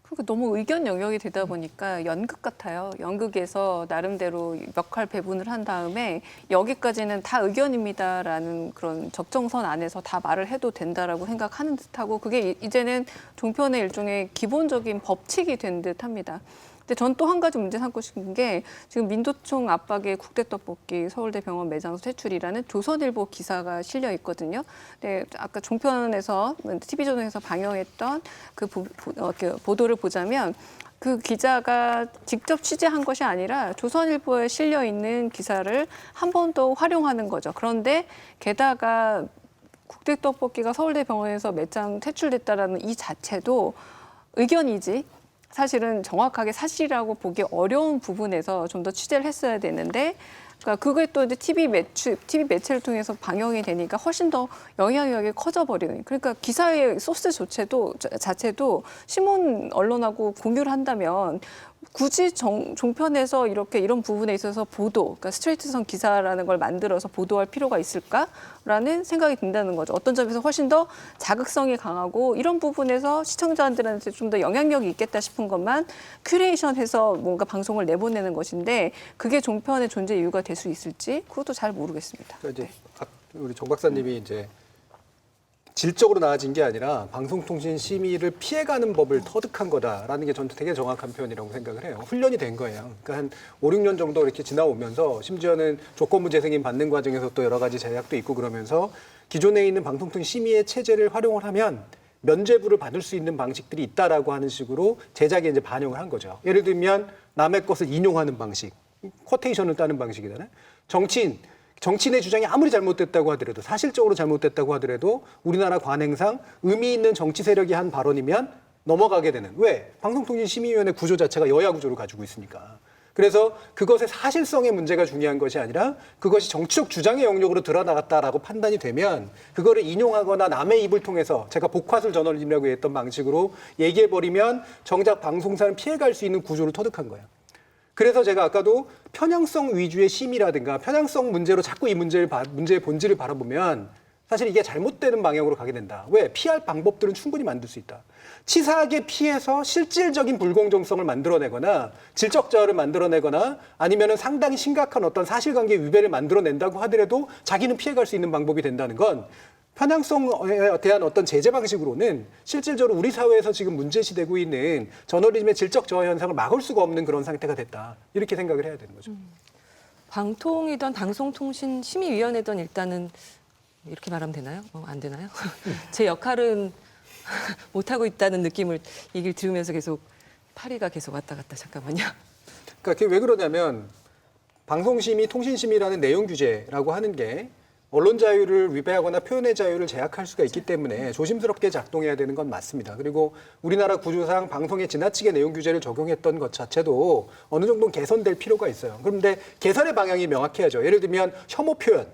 그러니까 너무 의견 영역이 되다 보니까 연극 같아요. 연극에서 나름대로 역할 배분을 한 다음에 여기까지는 다 의견입니다라는 그런 적정선 안에서 다 말을 해도 된다라고 생각하는 듯하고 그게 이제는 종편의 일종의 기본적인 법칙이 된 듯합니다. 근데 전 또 한 가지 문제 삼고 싶은 게 지금 민도총 압박의 국대떡볶이 서울대병원 매장소 퇴출이라는 조선일보 기사가 실려 있거든요. 근데 아까 종편에서 TV조선에서 방영했던 그 보도를 보자면 그 기자가 직접 취재한 것이 아니라 조선일보에 실려 있는 기사를 한 번 더 활용하는 거죠. 그런데 게다가 국대떡볶이가 서울대병원에서 매장 퇴출됐다라는 이 자체도 의견이지 사실은 정확하게 사실이라고 보기 어려운 부분에서 좀 더 취재를 했어야 되는데 그러니까 그게 또 이제 TV 매체를 통해서 방영이 되니까 훨씬 더 영향력이 커져버리는. 그러니까 기사의 소스 자체도 신문 언론하고 공유를 한다면 굳이 종편에서 이런 부분에 있어서 그러니까 스트레이트선 기사라는 걸 만들어서 보도할 필요가 있을까라는 생각이 든다는 거죠. 어떤 점에서 훨씬 더 자극성이 강하고 이런 부분에서 시청자들한테 좀 더 영향력이 있겠다 싶은 것만 큐레이션해서 뭔가 방송을 내보내는 것인데 그게 종편의 존재 이유가 될 수 있을지 그것도 잘 모르겠습니다. 그러니까 이제 우리 정 박사님이 이제 질적으로 나아진 게 아니라 방송통신 심의를 피해가는 법을 터득한 거다라는 게 저는 되게 정확한 표현이라고 생각을 해요. 훈련이 된 거예요. 그러니까 한 5, 6년 정도 이렇게 지나오면서 심지어는 조건부 재승인 받는 과정에서 또 여러 가지 제약도 있고 그러면서 기존에 있는 방송통신 심의의 체제를 활용을 하면 면죄부를 받을 수 있는 방식들이 있다라고 하는 식으로 제작에 이제 반영을 한 거죠. 예를 들면 남의 것을 인용하는 방식, 쿼테이션을 따는 방식이잖아요. 정치인의 주장이 아무리 잘못됐다고 하더라도 사실적으로 잘못됐다고 하더라도 우리나라 관행상 의미 있는 정치 세력이 한 발언이면 넘어가게 되는. 왜? 방송통신심의위원회 구조 자체가 여야 구조를 가지고 있으니까. 그래서 그것의 사실성의 문제가 중요한 것이 아니라 그것이 정치적 주장의 영역으로 드러나갔다라고 판단이 되면 그거를 인용하거나 남의 입을 통해서 제가 복화술 저널리즘이라고 했던 방식으로 얘기해버리면 정작 방송사는 피해갈 수 있는 구조를 터득한 거예요. 그래서 제가 아까도 편향성 위주의 심의라든가 편향성 문제로 자꾸 이 문제의 본질을 바라보면 사실 이게 잘못되는 방향으로 가게 된다. 왜? 피할 방법들은 충분히 만들 수 있다. 치사하게 피해서 실질적인 불공정성을 만들어내거나 질적 저하를 만들어내거나 아니면은 상당히 심각한 어떤 사실관계 위배를 만들어낸다고 하더라도 자기는 피해갈 수 있는 방법이 된다는 건 편향성에 대한 어떤 제재 방식으로는 실질적으로 우리 사회에서 지금 문제시되고 있는 저널리즘의 질적 저하 현상을 막을 수가 없는 그런 상태가 됐다. 이렇게 생각을 해야 되는 거죠. 방통이든 방송통신심의위원회든 일단은 이렇게 말하면 되나요? 안 되나요? 제 역할은 못하고 있다는 느낌을 얘기를 들으면서 계속 파리가 계속 왔다 갔다 잠깐만요. 그러니까 그게 왜 그러냐면 방송심의, 통신심의라는 내용 규제라고 하는 게 언론 자유를 위배하거나 표현의 자유를 제약할 수가 있기 때문에 조심스럽게 작동해야 되는 건 맞습니다. 그리고 우리나라 구조상 방송에 지나치게 내용 규제를 적용했던 것 자체도 어느 정도 개선될 필요가 있어요. 그런데 개선의 방향이 명확해야죠. 예를 들면 혐오 표현,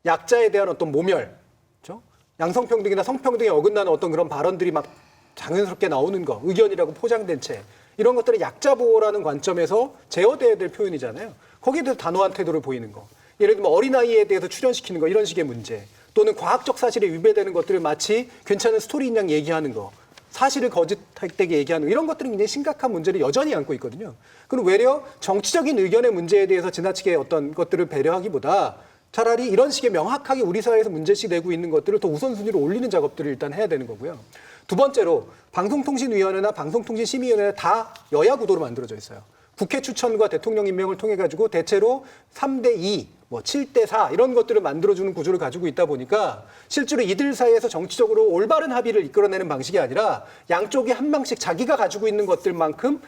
약자에 대한 어떤 모멸, 그렇죠? 양성평등이나 성평등에 어긋나는 어떤 그런 발언들이 막 자연스럽게 나오는 거, 의견이라고 포장된 채 이런 것들은 약자 보호라는 관점에서 제어돼야 될 표현이잖아요. 거기에 대해서 단호한 태도를 보이는 거. 예를 들면 어린아이에 대해서 출연시키는 거 이런 식의 문제 또는 과학적 사실에 위배되는 것들을 마치 괜찮은 스토리인 양 얘기하는 거 사실을 거짓되게 얘기하는 거 이런 것들은 굉장히 심각한 문제를 여전히 안고 있거든요. 그럼 외려 정치적인 의견의 문제에 대해서 지나치게 어떤 것들을 배려하기보다 차라리 이런 식의 명확하게 우리 사회에서 문제시 되고 있는 것들을 더 우선순위로 올리는 작업들을 일단 해야 되는 거고요. 두 번째로 방송통신위원회나 방송통신심의위원회 다 여야 구도로 만들어져 있어요. 국회 추천과 대통령 임명을 통해 가지고 대체로 3대2, 7대4 이런 것들을 만들어주는 구조를 가지고 있다 보니까 실제로 이들 사이에서 정치적으로 올바른 합의를 이끌어내는 방식이 아니라 양쪽이 한 방씩 자기가 가지고 있는 것들만큼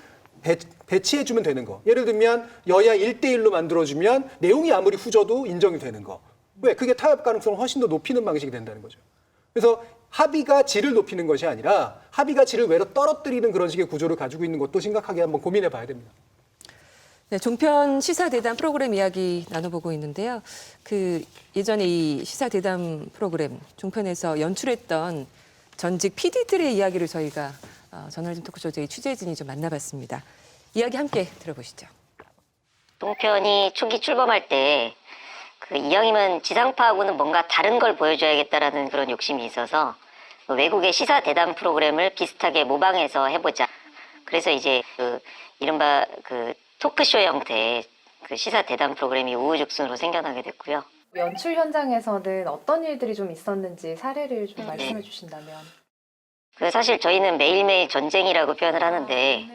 배치해주면 되는 거. 예를 들면 여야 1대1로 만들어주면 내용이 아무리 후져도 인정이 되는 거. 왜? 그게 타협 가능성을 훨씬 더 높이는 방식이 된다는 거죠. 그래서 합의가 질을 높이는 것이 아니라 합의가 질을 외로 떨어뜨리는 그런 식의 구조를 가지고 있는 것도 심각하게 한번 고민해 봐야 됩니다. 네, 종편 시사대담 프로그램 이야기 나눠보고 있는데요. 예전에 이 시사대담 프로그램 종편에서 연출했던 전직 PD들의 이야기를 저희가 저널리즘 토크쇼 취재진이 좀 만나봤습니다. 이야기 함께 들어보시죠. 종편이 초기 출범할 때 이왕이면 지상파하고는 뭔가 다른 걸 보여줘야겠다라는 그런 욕심이 있어서 외국의 시사대담 프로그램을 비슷하게 모방해서 해보자. 그래서 이제 이른바 토크쇼 형태의 시사 대담 프로그램이 우후죽순으로 생겨나게 됐고요. 연출 현장에서는 어떤 일들이 좀 있었는지 사례를 좀 말씀해 주신다면. 사실 저희는 매일매일 전쟁이라고 표현을 하는데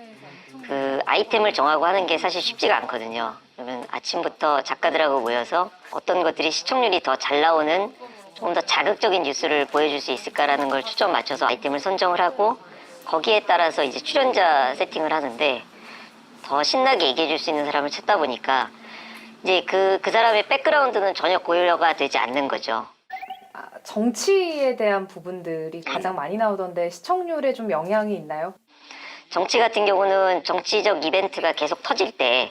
아이템을 정하고 하는 게 사실 쉽지가 않거든요. 그러면 아침부터 작가들하고 모여서 어떤 것들이 시청률이 더 잘 나오는 조금 더 자극적인 뉴스를 보여줄 수 있을까라는 걸 초점 맞춰서 아이템을 선정을 하고 거기에 따라서 이제 출연자 세팅을 하는데 더 신나게 얘기해 줄 수 있는 사람을 찾다 보니까 이제 그 사람의 백그라운드는 전혀 고려가 되지 않는 거죠. 정치에 대한 부분들이 가장 많이 나오던데 시청률에 좀 영향이 있나요? 정치 같은 경우는 정치적 이벤트가 계속 터질 때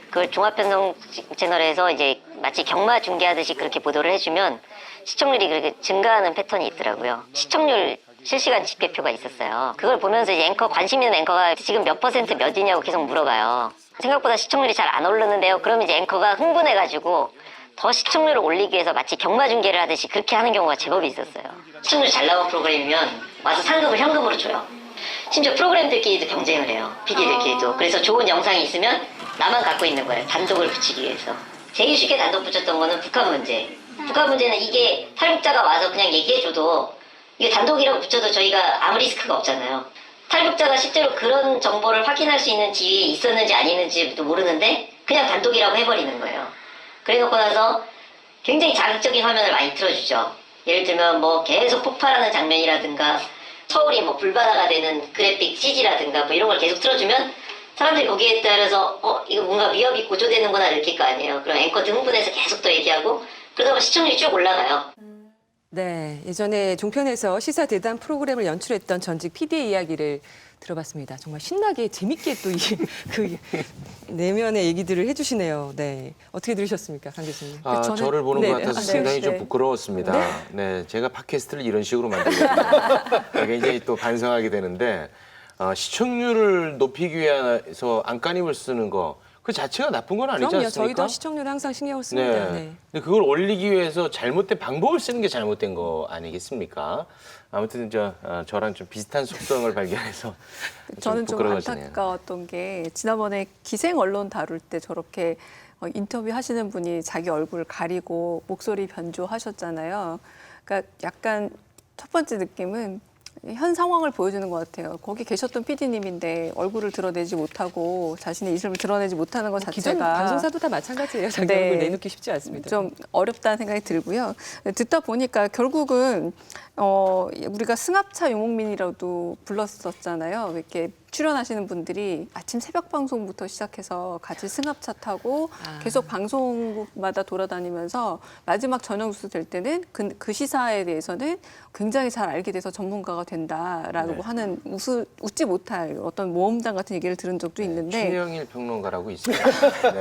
그걸 종합편성 채널에서 이제 마치 경마 중계하듯이 그렇게 보도를 해주면 시청률이 그렇게 증가하는 패턴이 있더라고요. 시청률 실시간 집계표가 있었어요. 그걸 보면서 이제 관심 있는 앵커가 지금 몇 퍼센트 몇이냐고 계속 물어봐요. 생각보다 시청률이 잘 안 오르는데요. 그러면 이제 앵커가 흥분해가지고 더 시청률을 올리기 위해서 마치 경마 중계를 하듯이 그렇게 하는 경우가 제법 있었어요. 시청률이 잘 나온 프로그램이면 와서 상금을 현금으로 줘요. 심지어 프로그램들끼리도 경쟁을 해요. PD들끼리도. 그래서 좋은 영상이 있으면 나만 갖고 있는 거예요. 단독을 붙이기 위해서. 제일 쉽게 단독 붙였던 거는 북한 문제. 북한 문제는 이게 탈북자가 와서 그냥 얘기해줘도 이게 단독이라고 붙여도 저희가 아무 리스크가 없잖아요. 탈북자가 실제로 그런 정보를 확인할 수 있는 지위에 있었는지 아니는지도 모르는데 그냥 단독이라고 해버리는 거예요. 그래놓고 나서 굉장히 자극적인 화면을 많이 틀어주죠. 예를 들면 뭐 계속 폭발하는 장면이라든가 서울이 뭐 불바다가 되는 그래픽 CG라든가 뭐 이런 걸 계속 틀어주면 사람들이 거기에 따라서 이거 뭔가 위협이 고조되는구나 느낄 거 아니에요. 그럼 앵커 흥분해서 계속 또 얘기하고 그러다 보면 시청률이 쭉 올라가요. 네, 예전에 종편에서 시사 대담 프로그램을 연출했던 전직 PD의 이야기를 들어봤습니다. 정말 신나게 재밌게 또 그 내면의 얘기들을 해주시네요. 네, 어떻게 들으셨습니까, 강 교수님? 저를 보는 것 같아서 상당히 좀 부끄러웠습니다. 네, 제가 팟캐스트를 이런 식으로 만들거든요. 굉장히 또 반성하게 되는데 시청률을 높이기 위해서 안간힘을 쓰는 거. 그 자체가 나쁜 건 아니지 그럼요. 않습니까? 저희도 시청률 항상 신경을 씁니다. 네. 근데 그걸 올리기 위해서 잘못된 방법을 쓰는 게 잘못된 거 아니겠습니까? 아무튼 저랑 좀 비슷한 속성을 발견해서 저는 좀 부끄러워지네요. 안타까웠던 게 지난번에 기생 언론 다룰 때 저렇게 인터뷰 하시는 분이 자기 얼굴 가리고 목소리 변조하셨잖아요. 그러니까 약간 첫 번째 느낌은 현 상황을 보여주는 것 같아요. 거기 계셨던 PD님인데 얼굴을 드러내지 못하고 자신의 이름을 드러내지 못하는 것 기존 자체가 방송사도 다 마찬가지예요. 자기 네. 얼굴 내놓기 쉽지 않습니다. 좀 어렵다는 생각이 들고요. 듣다 보니까 결국은 우리가 승합차 유목민이라도 불렀었잖아요. 이렇게 출연하시는 분들이 아침 새벽 방송부터 시작해서 같이 승합차 타고 계속 방송국마다 돌아다니면서 마지막 저녁 뉴스 될 때는 그 시사에 대해서는 굉장히 잘 알게 돼서 전문가가 된다라고 하는 웃지 못할 어떤 모험장 같은 얘기를 들은 적도 있는데 최영일 평론가라고 있습니다.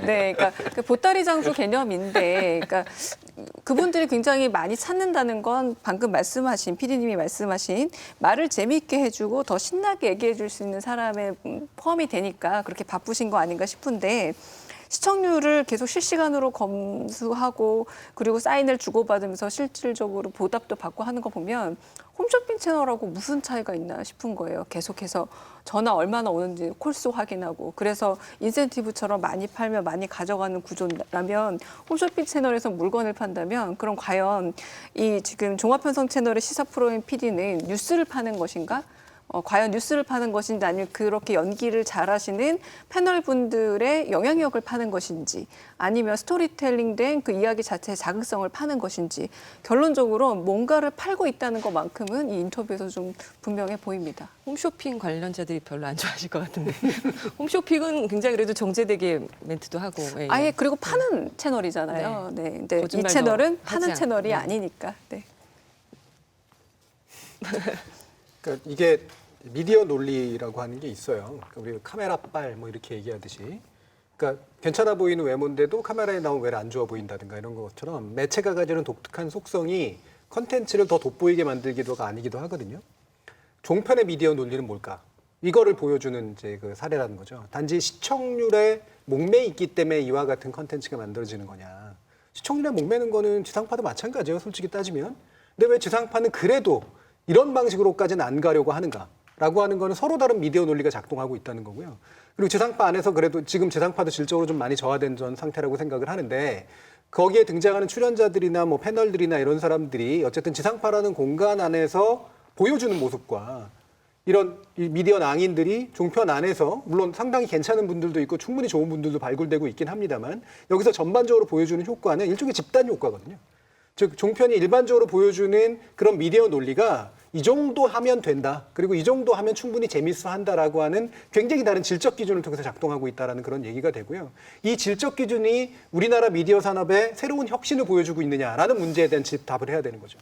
네, 그러니까 그 보따리 장수 개념인데, 그러니까 그분들이 굉장히 많이 찾는다는 건 방금 말씀하신 PD님이 말씀하신 말을 재미있게 해주고 더 신나게 얘기해줄 수 있는 사람에 포함이 되니까 그렇게 바쁘신 거 아닌가 싶은데. 시청률을 계속 실시간으로 검수하고 그리고 사인을 주고받으면서 실질적으로 보답도 받고 하는 거 보면 홈쇼핑 채널하고 무슨 차이가 있나 싶은 거예요. 계속해서 전화 얼마나 오는지 콜수 확인하고 그래서 인센티브처럼 많이 팔면 많이 가져가는 구조라면 홈쇼핑 채널에서 물건을 판다면 그럼 과연 이 지금 종합편성 채널의 시사 프로그램 PD는 뉴스를 파는 것인가? 과연 뉴스를 파는 것인지 아니면 그렇게 연기를 잘하시는 패널분들의 영향력을 파는 것인지 아니면 스토리텔링된 그 이야기 자체의 자극성을 파는 것인지 결론적으로 뭔가를 팔고 있다는 것만큼은 이 인터뷰에서 좀 분명해 보입니다. 홈쇼핑 관련자들이 별로 안 좋아하실 것 같은데 홈쇼핑은 굉장히 그래도 정제되게 멘트도 하고 아예 그리고 파는 채널이잖아요. 네. 근데 이 채널은 파는 채널이 아니니까. 네. 그러니까 이게 미디어 논리라고 하는 게 있어요. 그러니까 우리 카메라빨 뭐 이렇게 얘기하듯이, 그러니까 괜찮아 보이는 외모인데도 카메라에 나오면 왜 안 좋아 보인다든가 이런 것처럼 매체가 가지는 독특한 속성이 컨텐츠를 더 돋보이게 만들기도가 아니기도 하거든요. 종편의 미디어 논리는 뭘까? 이거를 보여주는 이제 그 사례라는 거죠. 단지 시청률에 목매 있기 때문에 이와 같은 컨텐츠가 만들어지는 거냐? 시청률에 목매는 거는 지상파도 마찬가지예요. 솔직히 따지면. 근데 왜 지상파는 그래도 이런 방식으로까지는 안 가려고 하는가라고 하는 거는 서로 다른 미디어 논리가 작동하고 있다는 거고요. 그리고 지상파 안에서 그래도 지금 지상파도 질적으로 좀 많이 저하된 전 상태라고 생각을 하는데 거기에 등장하는 출연자들이나 뭐 패널들이나 이런 사람들이 어쨌든 지상파라는 공간 안에서 보여주는 모습과 이런 미디어 낭인들이 종편 안에서 물론 상당히 괜찮은 분들도 있고 충분히 좋은 분들도 발굴되고 있긴 합니다만 여기서 전반적으로 보여주는 효과는 일종의 집단 효과거든요. 즉 종편이 일반적으로 보여주는 그런 미디어 논리가 이 정도 하면 된다. 그리고 이 정도 하면 충분히 재밌어 한다라고 하는 굉장히 다른 질적 기준을 통해서 작동하고 있다는 그런 얘기가 되고요. 이 질적 기준이 우리나라 미디어 산업에 새로운 혁신을 보여주고 있느냐라는 문제에 대한 답을 해야 되는 거죠.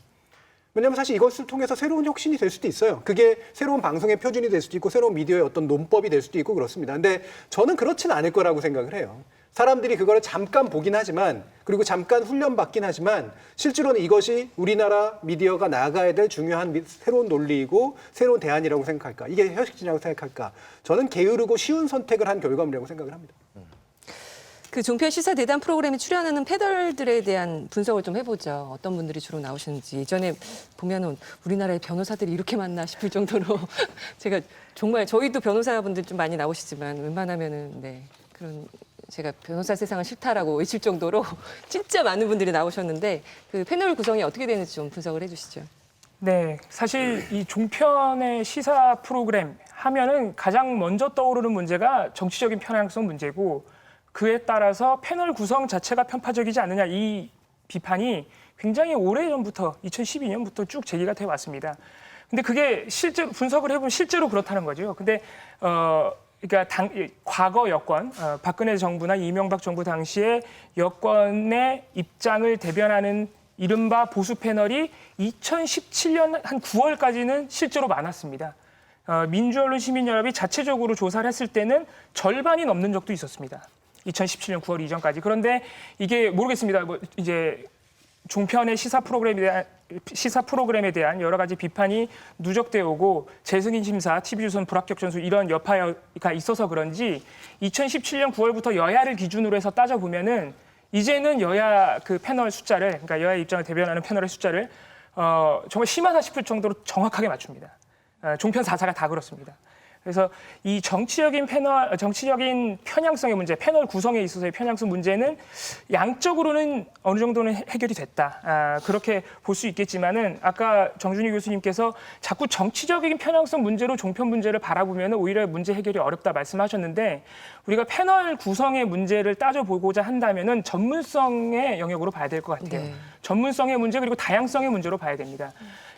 왜냐하면 사실 이것을 통해서 새로운 혁신이 될 수도 있어요. 그게 새로운 방송의 표준이 될 수도 있고 새로운 미디어의 어떤 논법이 될 수도 있고 그렇습니다. 근데 저는 그렇지는 않을 거라고 생각을 해요. 사람들이 그거를 잠깐 보긴 하지만 그리고 잠깐 훈련받긴 하지만 실제로는 이것이 우리나라 미디어가 나아가야 될 중요한 새로운 논리이고 새로운 대안이라고 생각할까? 이게 혁신이라고 생각할까? 저는 게으르고 쉬운 선택을 한 결과물이라고 생각을 합니다. 그 종편 시사 대담 프로그램에 출연하는 패널들에 대한 분석을 좀 해보죠. 어떤 분들이 주로 나오시는지. 예전에 보면은 우리나라의 변호사들이 이렇게 많나 싶을 정도로 제가 정말 저희도 변호사분들 좀 많이 나오시지만 웬만하면은 네 그런 제가 변호사 세상은 싫다라고 외칠 정도로 진짜 많은 분들이 나오셨는데 그 패널 구성이 어떻게 되는지 좀 분석을 해주시죠. 네, 사실 이 종편의 시사 프로그램 하면은 가장 먼저 떠오르는 문제가 정치적인 편향성 문제고 그에 따라서 패널 구성 자체가 편파적이지 않느냐 이 비판이 굉장히 오래전부터 2012년부터 쭉 제기가 돼 왔습니다. 근데 그게 실제로 분석을 해보면 실제로 그렇다는 거죠. 근데 그러니까 과거 여권, 박근혜 정부나 이명박 정부 당시에 여권의 입장을 대변하는 이른바 보수 패널이 2017년 한 9월까지는 실제로 많았습니다. 민주언론 시민연합이 자체적으로 조사를 했을 때는 절반이 넘는 적도 있었습니다. 2017년 9월 이전까지. 그런데 이게 모르겠습니다. 뭐 이제 종편의 시사 프로그램에 대한 여러 가지 비판이 누적되어 오고 재승인 심사, TV조선 불합격 전수 이런 여파가 있어서 그런지 2017년 9월부터 여야를 기준으로 해서 따져보면은 이제는 여야 그 패널 숫자를, 그러니까 여야 입장을 대변하는 패널의 숫자를 정말 심하다 싶을 정도로 정확하게 맞춥니다. 종편 4사가 다 그렇습니다. 그래서 이 정치적인 편향성의 문제, 패널 구성에 있어서의 편향성 문제는 양적으로는 어느 정도는 해결이 됐다. 그렇게 볼 수 있겠지만은 아까 정준희 교수님께서 자꾸 정치적인 편향성 문제로 종편 문제를 바라보면 오히려 문제 해결이 어렵다 말씀하셨는데 우리가 패널 구성의 문제를 따져보고자 한다면은 전문성의 영역으로 봐야 될 것 같아요. 전문성의 문제 그리고 다양성의 문제로 봐야 됩니다.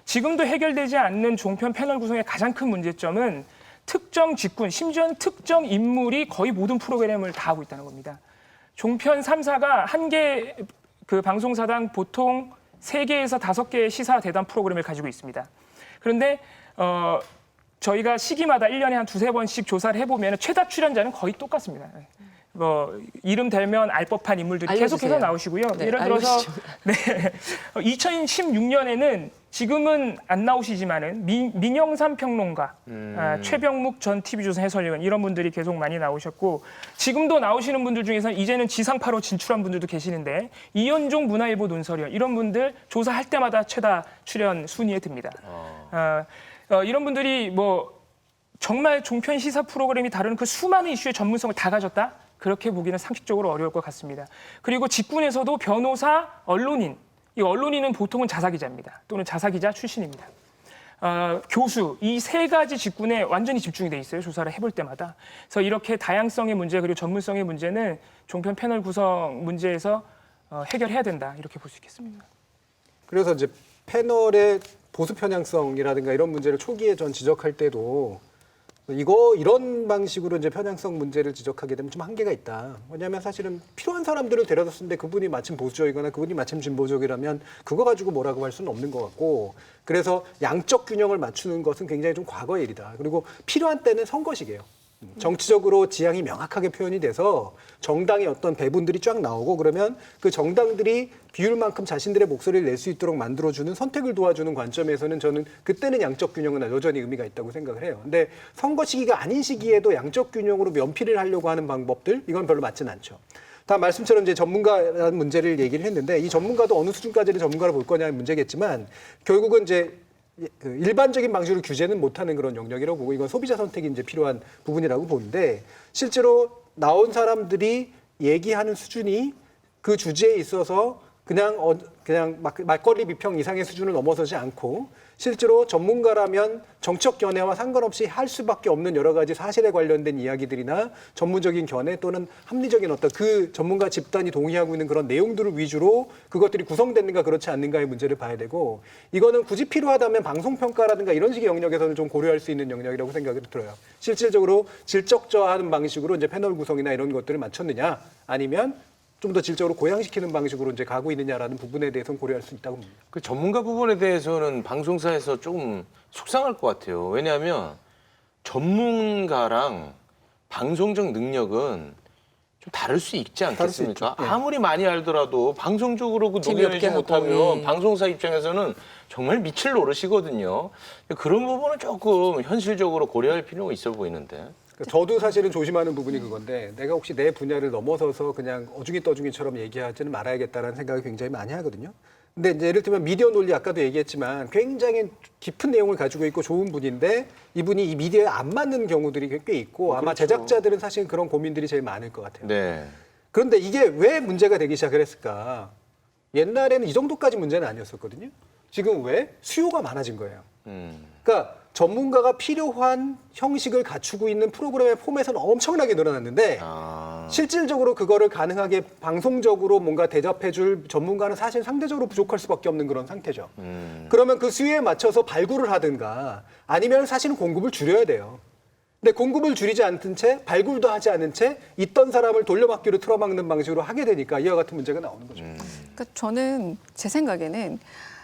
지금도 해결되지 않는 종편 패널 구성의 가장 큰 문제점은 특정 직군, 심지어는 특정 인물이 거의 모든 프로그램을 다 하고 있다는 겁니다. 종편 3사가 한 개 그 방송사당 보통 3개에서 5개의 시사 대담 프로그램을 가지고 있습니다. 그런데 저희가 시기마다 1년에 한 2-3번씩 조사를 해보면 최다 출연자는 거의 똑같습니다. 뭐 이름 대면 알 법한 인물들이 알려주세요. 계속해서 나오시고요. 네, 예를 들어서 알려주시죠. 네, 2016년에는 지금은 안 나오시지만은 민영삼 평론가, 최병묵 전 TV조선 해설위원 이런 분들이 계속 많이 나오셨고 지금도 나오시는 분들 중에서 이제는 지상파로 진출한 분들도 계시는데 이현종 문화일보 논설위원 이런 분들 조사할 때마다 최다 출연 순위에 듭니다. 이런 분들이 뭐 정말 종편 시사 프로그램이 다루는 그 수많은 이슈의 전문성을 다 가졌다? 그렇게 보기는 상식적으로 어려울 것 같습니다. 그리고 직군에서도 변호사, 언론인, 이 언론인은 보통은 자사기자입니다. 또는 자사기자 출신입니다. 교수, 이 3가지 직군에 완전히 집중이 돼 있어요. 조사를 해볼 때마다. 그래서 이렇게 다양성의 문제 그리고 전문성의 문제는 종편 패널 구성 문제에서 해결해야 된다. 이렇게 볼 수 있겠습니다. 그래서 이제 패널의 보수 편향성이라든가 이런 문제를 초기에 전 지적할 때도 이런 방식으로 이제 편향성 문제를 지적하게 되면 좀 한계가 있다. 왜냐하면 사실은 필요한 사람들을 데려다 쓰는데 그분이 마침 보수적이거나 그분이 마침 진보적이라면 그거 가지고 뭐라고 할 수는 없는 것 같고 그래서 양적 균형을 맞추는 것은 굉장히 좀 과거의 일이다. 그리고 필요한 때는 선거식이에요. 정치적으로 지향이 명확하게 표현이 돼서 정당의 어떤 배분들이 쫙 나오고 그러면 그 정당들이 비율만큼 자신들의 목소리를 낼 수 있도록 만들어주는 선택을 도와주는 관점에서는 저는 그때는 양적 균형은 여전히 의미가 있다고 생각을 해요. 근데 선거 시기가 아닌 시기에도 양적 균형으로 면피를 하려고 하는 방법들 이건 별로 맞지는 않죠. 다 말씀처럼 이제 전문가라는 문제를 얘기를 했는데 이 전문가도 어느 수준까지는 전문가를 볼 거냐는 문제겠지만 결국은 이제 일반적인 방식으로 규제는 못하는 그런 영역이라고 보고 이건 소비자 선택이 이제 필요한 부분이라고 보는데 실제로 나온 사람들이 얘기하는 수준이 그 주제에 있어서 그냥 막걸리 비평 이상의 수준을 넘어서지 않고 실제로 전문가라면 정책 견해와 상관없이 할 수밖에 없는 여러 가지 사실에 관련된 이야기들이나 전문적인 견해 또는 합리적인 어떤 그 전문가 집단이 동의하고 있는 그런 내용들을 위주로 그것들이 구성됐는가 그렇지 않는가의 문제를 봐야 되고 이거는 굳이 필요하다면 방송평가라든가 이런 식의 영역에서는 좀 고려할 수 있는 영역이라고 생각이 들어요. 실질적으로 질적저하는 방식으로 이제 패널 구성이나 이런 것들을 맞췄느냐 아니면 좀 더 질적으로 고양시키는 방식으로 이제 가고 있느냐라는 부분에 대해서는 고려할 수 있다고 봅니다. 그 전문가 부분에 대해서는 방송사에서 조금 속상할 것 같아요. 왜냐하면 전문가랑 방송적 능력은 좀 다를 수 있지 않겠습니까? 네. 아무리 많이 알더라도 방송적으로 그 재미없게 녹여내지 하고, 못하면 예. 방송사 입장에서는 정말 밑을 노릇이거든요. 그런 부분은 조금 현실적으로 고려할 필요가 있어 보이는데. 저도 사실은 조심하는 부분이 그건데 내가 혹시 내 분야를 넘어서서 그냥 어중이 떠중이처럼 얘기하지는 말아야겠다라는 생각을 굉장히 많이 하거든요. 근데 이제 예를 들면 미디어 논리 아까도 얘기했지만 굉장히 깊은 내용을 가지고 있고 좋은 분인데 이분이 이 미디어에 안 맞는 경우들이 꽤 있고 아마 그렇죠. 제작자들은 사실 그런 고민들이 제일 많을 것 같아요. 네. 그런데 이게 왜 문제가 되기 시작을 했을까? 옛날에는 이 정도까지 문제는 아니었었거든요. 지금 왜? 수요가 많아진 거예요. 그러니까 전문가가 필요한 형식을 갖추고 있는 프로그램의 포맷은 엄청나게 늘어났는데 실질적으로 그거를 가능하게 방송적으로 뭔가 대접해줄 전문가는 사실 상대적으로 부족할 수밖에 없는 그런 상태죠. 그러면 그 수요에 맞춰서 발굴을 하든가 아니면 사실은 공급을 줄여야 돼요. 근데 공급을 줄이지 않던 채 발굴도 하지 않은 채 있던 사람을 돌려막기로 틀어막는 방식으로 하게 되니까 이와 같은 문제가 나오는 거죠. 그러니까 저는 제 생각에는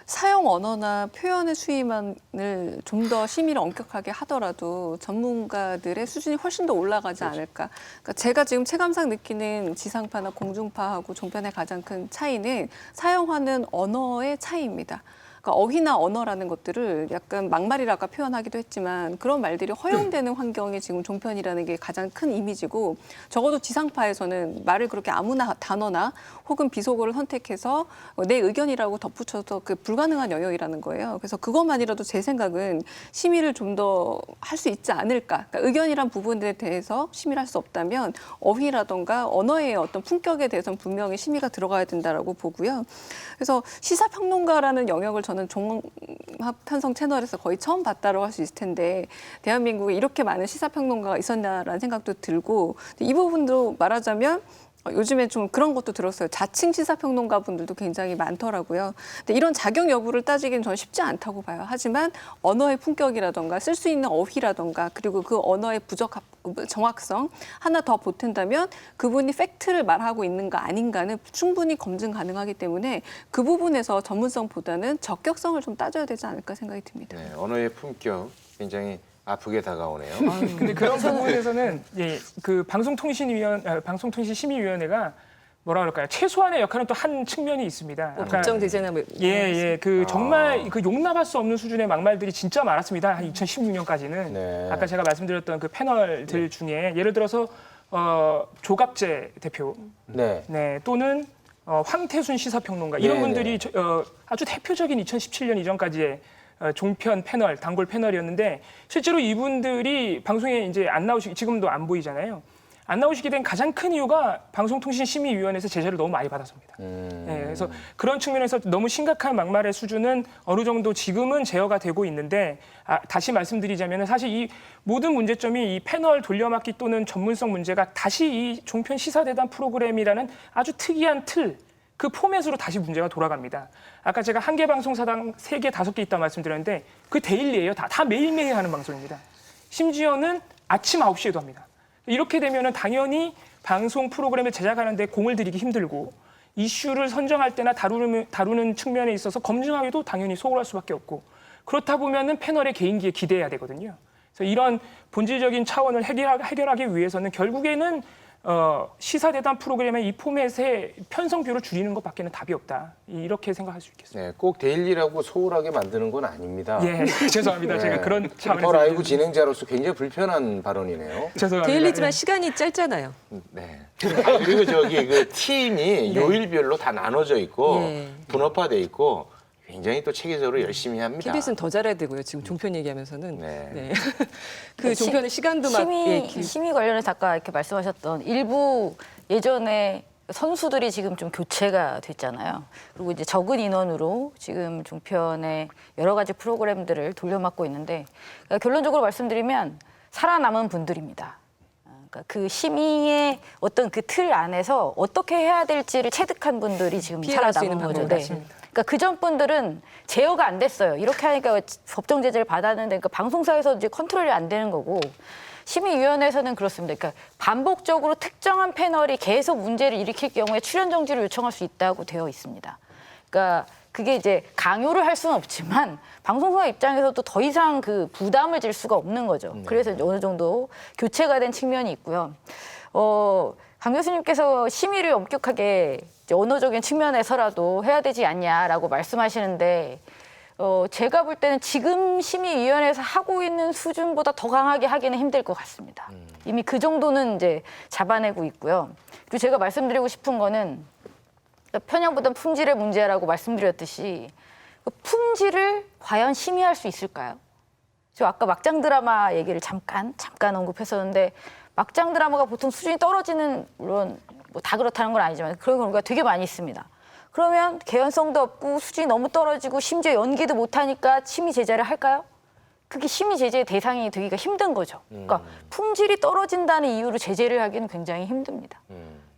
사용 언어나 표현의 수위만을 좀 더 심의를 엄격하게 하더라도 전문가들의 수준이 훨씬 더 올라가지 않을까. 그러니까 제가 지금 체감상 느끼는 지상파나 공중파하고 종편의 가장 큰 차이는 사용하는 언어의 차이입니다. 그러니까 어휘나 언어라는 것들을 약간 막말이라 아까 표현하기도 했지만 그런 말들이 허용되는 환경이 지금 종편이라는 게 가장 큰 이미지고 적어도 지상파에서는 말을 그렇게 아무나 단어나 혹은 비속어를 선택해서 내 의견이라고 덧붙여서 그 불가능한 영역이라는 거예요. 그래서 그것만이라도 제 생각은 심의를 좀 더 할 수 있지 않을까. 그러니까 의견이란 부분에 대해서 심의를 할 수 없다면 어휘라던가 언어의 어떤 품격에 대해서는 분명히 심의가 들어가야 된다라고 보고요. 그래서 시사평론가라는 영역을 저는 종합편성 채널에서 거의 처음 봤다라고 할 수 있을 텐데 대한민국에 이렇게 많은 시사평론가가 있었나라는 생각도 들고 이 부분도 말하자면 요즘에 좀 그런 것도 들었어요. 자칭 시사평론가 분들도 굉장히 많더라고요. 근데 이런 자격 여부를 따지기는 저는 쉽지 않다고 봐요. 하지만 언어의 품격이라던가 쓸 수 있는 어휘라던가 그리고 그 언어의 정확성 하나 더 보탠다면 그분이 팩트를 말하고 있는가 아닌가는 충분히 검증 가능하기 때문에 그 부분에서 전문성보다는 적격성을 좀 따져야 되지 않을까 생각이 듭니다. 네, 언어의 품격 굉장히 아프게 다가오네요. 근데 그런 부분에서는 예, 그 방송통신심의위원회가 뭐라 그럴까요? 최소한의 역할은 또 한 측면이 있습니다. 법정 제재나 뭐 그 정말 그 용납할 수 없는 수준의 막말들이 진짜 많았습니다. 한 2016년까지는 네. 아까 제가 말씀드렸던 그 패널들 중에 예를 들어서 조갑재 대표, 네. 또는 황태순 시사평론가 이런 네, 분들이 아주 대표적인 2017년 이전까지의 종편 패널, 단골 패널이었는데 실제로 이분들이 방송에 이제 안 나오시기 지금도 안 보이잖아요. 안 나오시게 된 가장 큰 이유가 방송통신심의위원회에서 제재를 너무 많이 받았습니다. 그래서 그런 측면에서 너무 심각한 막말의 수준은 어느 정도 지금은 제어가 되고 있는데 다시 말씀드리자면 사실 이 모든 문제점이 이 패널 돌려막기 또는 전문성 문제가 다시 이 종편 시사대담 프로그램이라는 아주 특이한 틀, 그 포맷으로 다시 문제가 돌아갑니다. 아까 제가 한 개 방송사당 3개, 5개 있다고 말씀드렸는데 그 데일리예요. 다 매일매일 하는 방송입니다. 심지어는 아침 9시에도 합니다. 이렇게 되면은 당연히 방송 프로그램을 제작하는데 공을 들이기 힘들고 이슈를 선정할 때나 다루는 측면에 있어서 검증하기도 당연히 소홀할 수밖에 없고 그렇다 보면은 패널의 개인기에 기대해야 되거든요. 그래서 이런 본질적인 차원을 해결하기 위해서는 결국에는 시사대담 프로그램의 이 포맷의 편성비율을 줄이는 것밖에는 답이 없다. 이렇게 생각할 수 있겠습니다. 네, 꼭 데일리라고 소홀하게 만드는 건 아닙니다. 예, 죄송합니다. 제가 그런 차원에서 슈퍼라이브 진행자로서 굉장히 불편한 발언이네요. 죄송합니다. 데일리지만 시간이 짧잖아요. 네. 그리고 저기 그 팀이 요일별로 다 나눠져 있고 분업화돼 있고 굉장히 또 체계적으로 열심히 합니다. KBS는 더 잘해야 되고요. 지금 종편 얘기하면서는. 네. 그 종편의 시간도 막 심의 관련해서 아까 이렇게 말씀하셨던 일부 예전에 선수들이 지금 좀 교체가 됐잖아요. 그리고 이제 적은 인원으로 지금 종편의 여러 가지 프로그램들을 돌려막고 있는데 그러니까 결론적으로 말씀드리면 살아남은 분들입니다. 그러니까 그 심의의 어떤 그 틀 안에서 어떻게 해야 될지를 체득한 분들이 지금 살아남은 거죠. 네. 그러니까 그전 분들은 제어가 안 됐어요. 이렇게 하니까 법정 제재를 받았는데 그러니까 방송사에서 이제 컨트롤이 안 되는 거고 심의위원회에서는 그렇습니다. 그러니까 반복적으로 특정한 패널이 계속 문제를 일으킬 경우에 출연 정지를 요청할 수 있다고 되어 있습니다. 그러니까 그게 이제 강요를 할 수는 없지만 방송사 입장에서도 더 이상 그 부담을 질 수가 없는 거죠. 그래서 이제 어느 정도 교체가 된 측면이 있고요. 강 교수님께서 심의를 엄격하게 이제 언어적인 측면에서라도 해야 되지 않냐라고 말씀하시는데 제가 볼 때는 지금 심의위원회에서 하고 있는 수준보다 더 강하게 하기는 힘들 것 같습니다. 이미 그 정도는 이제 잡아내고 있고요. 그리고 제가 말씀드리고 싶은 거는 편향보다 품질의 문제라고 말씀드렸듯이 그 품질을 과연 심의할 수 있을까요? 저 아까 막장 드라마 얘기를 잠깐 언급했었는데 막장 드라마가 보통 수준이 떨어지는 물론 뭐 다 그렇다는 건 아니지만 그런 경우가 되게 많이 있습니다. 그러면 개연성도 없고 수준이 너무 떨어지고 심지어 연기도 못하니까 심의 제재를 할까요? 그게 심의 제재의 대상이 되기가 힘든 거죠. 그러니까 품질이 떨어진다는 이유로 제재를 하기는 굉장히 힘듭니다.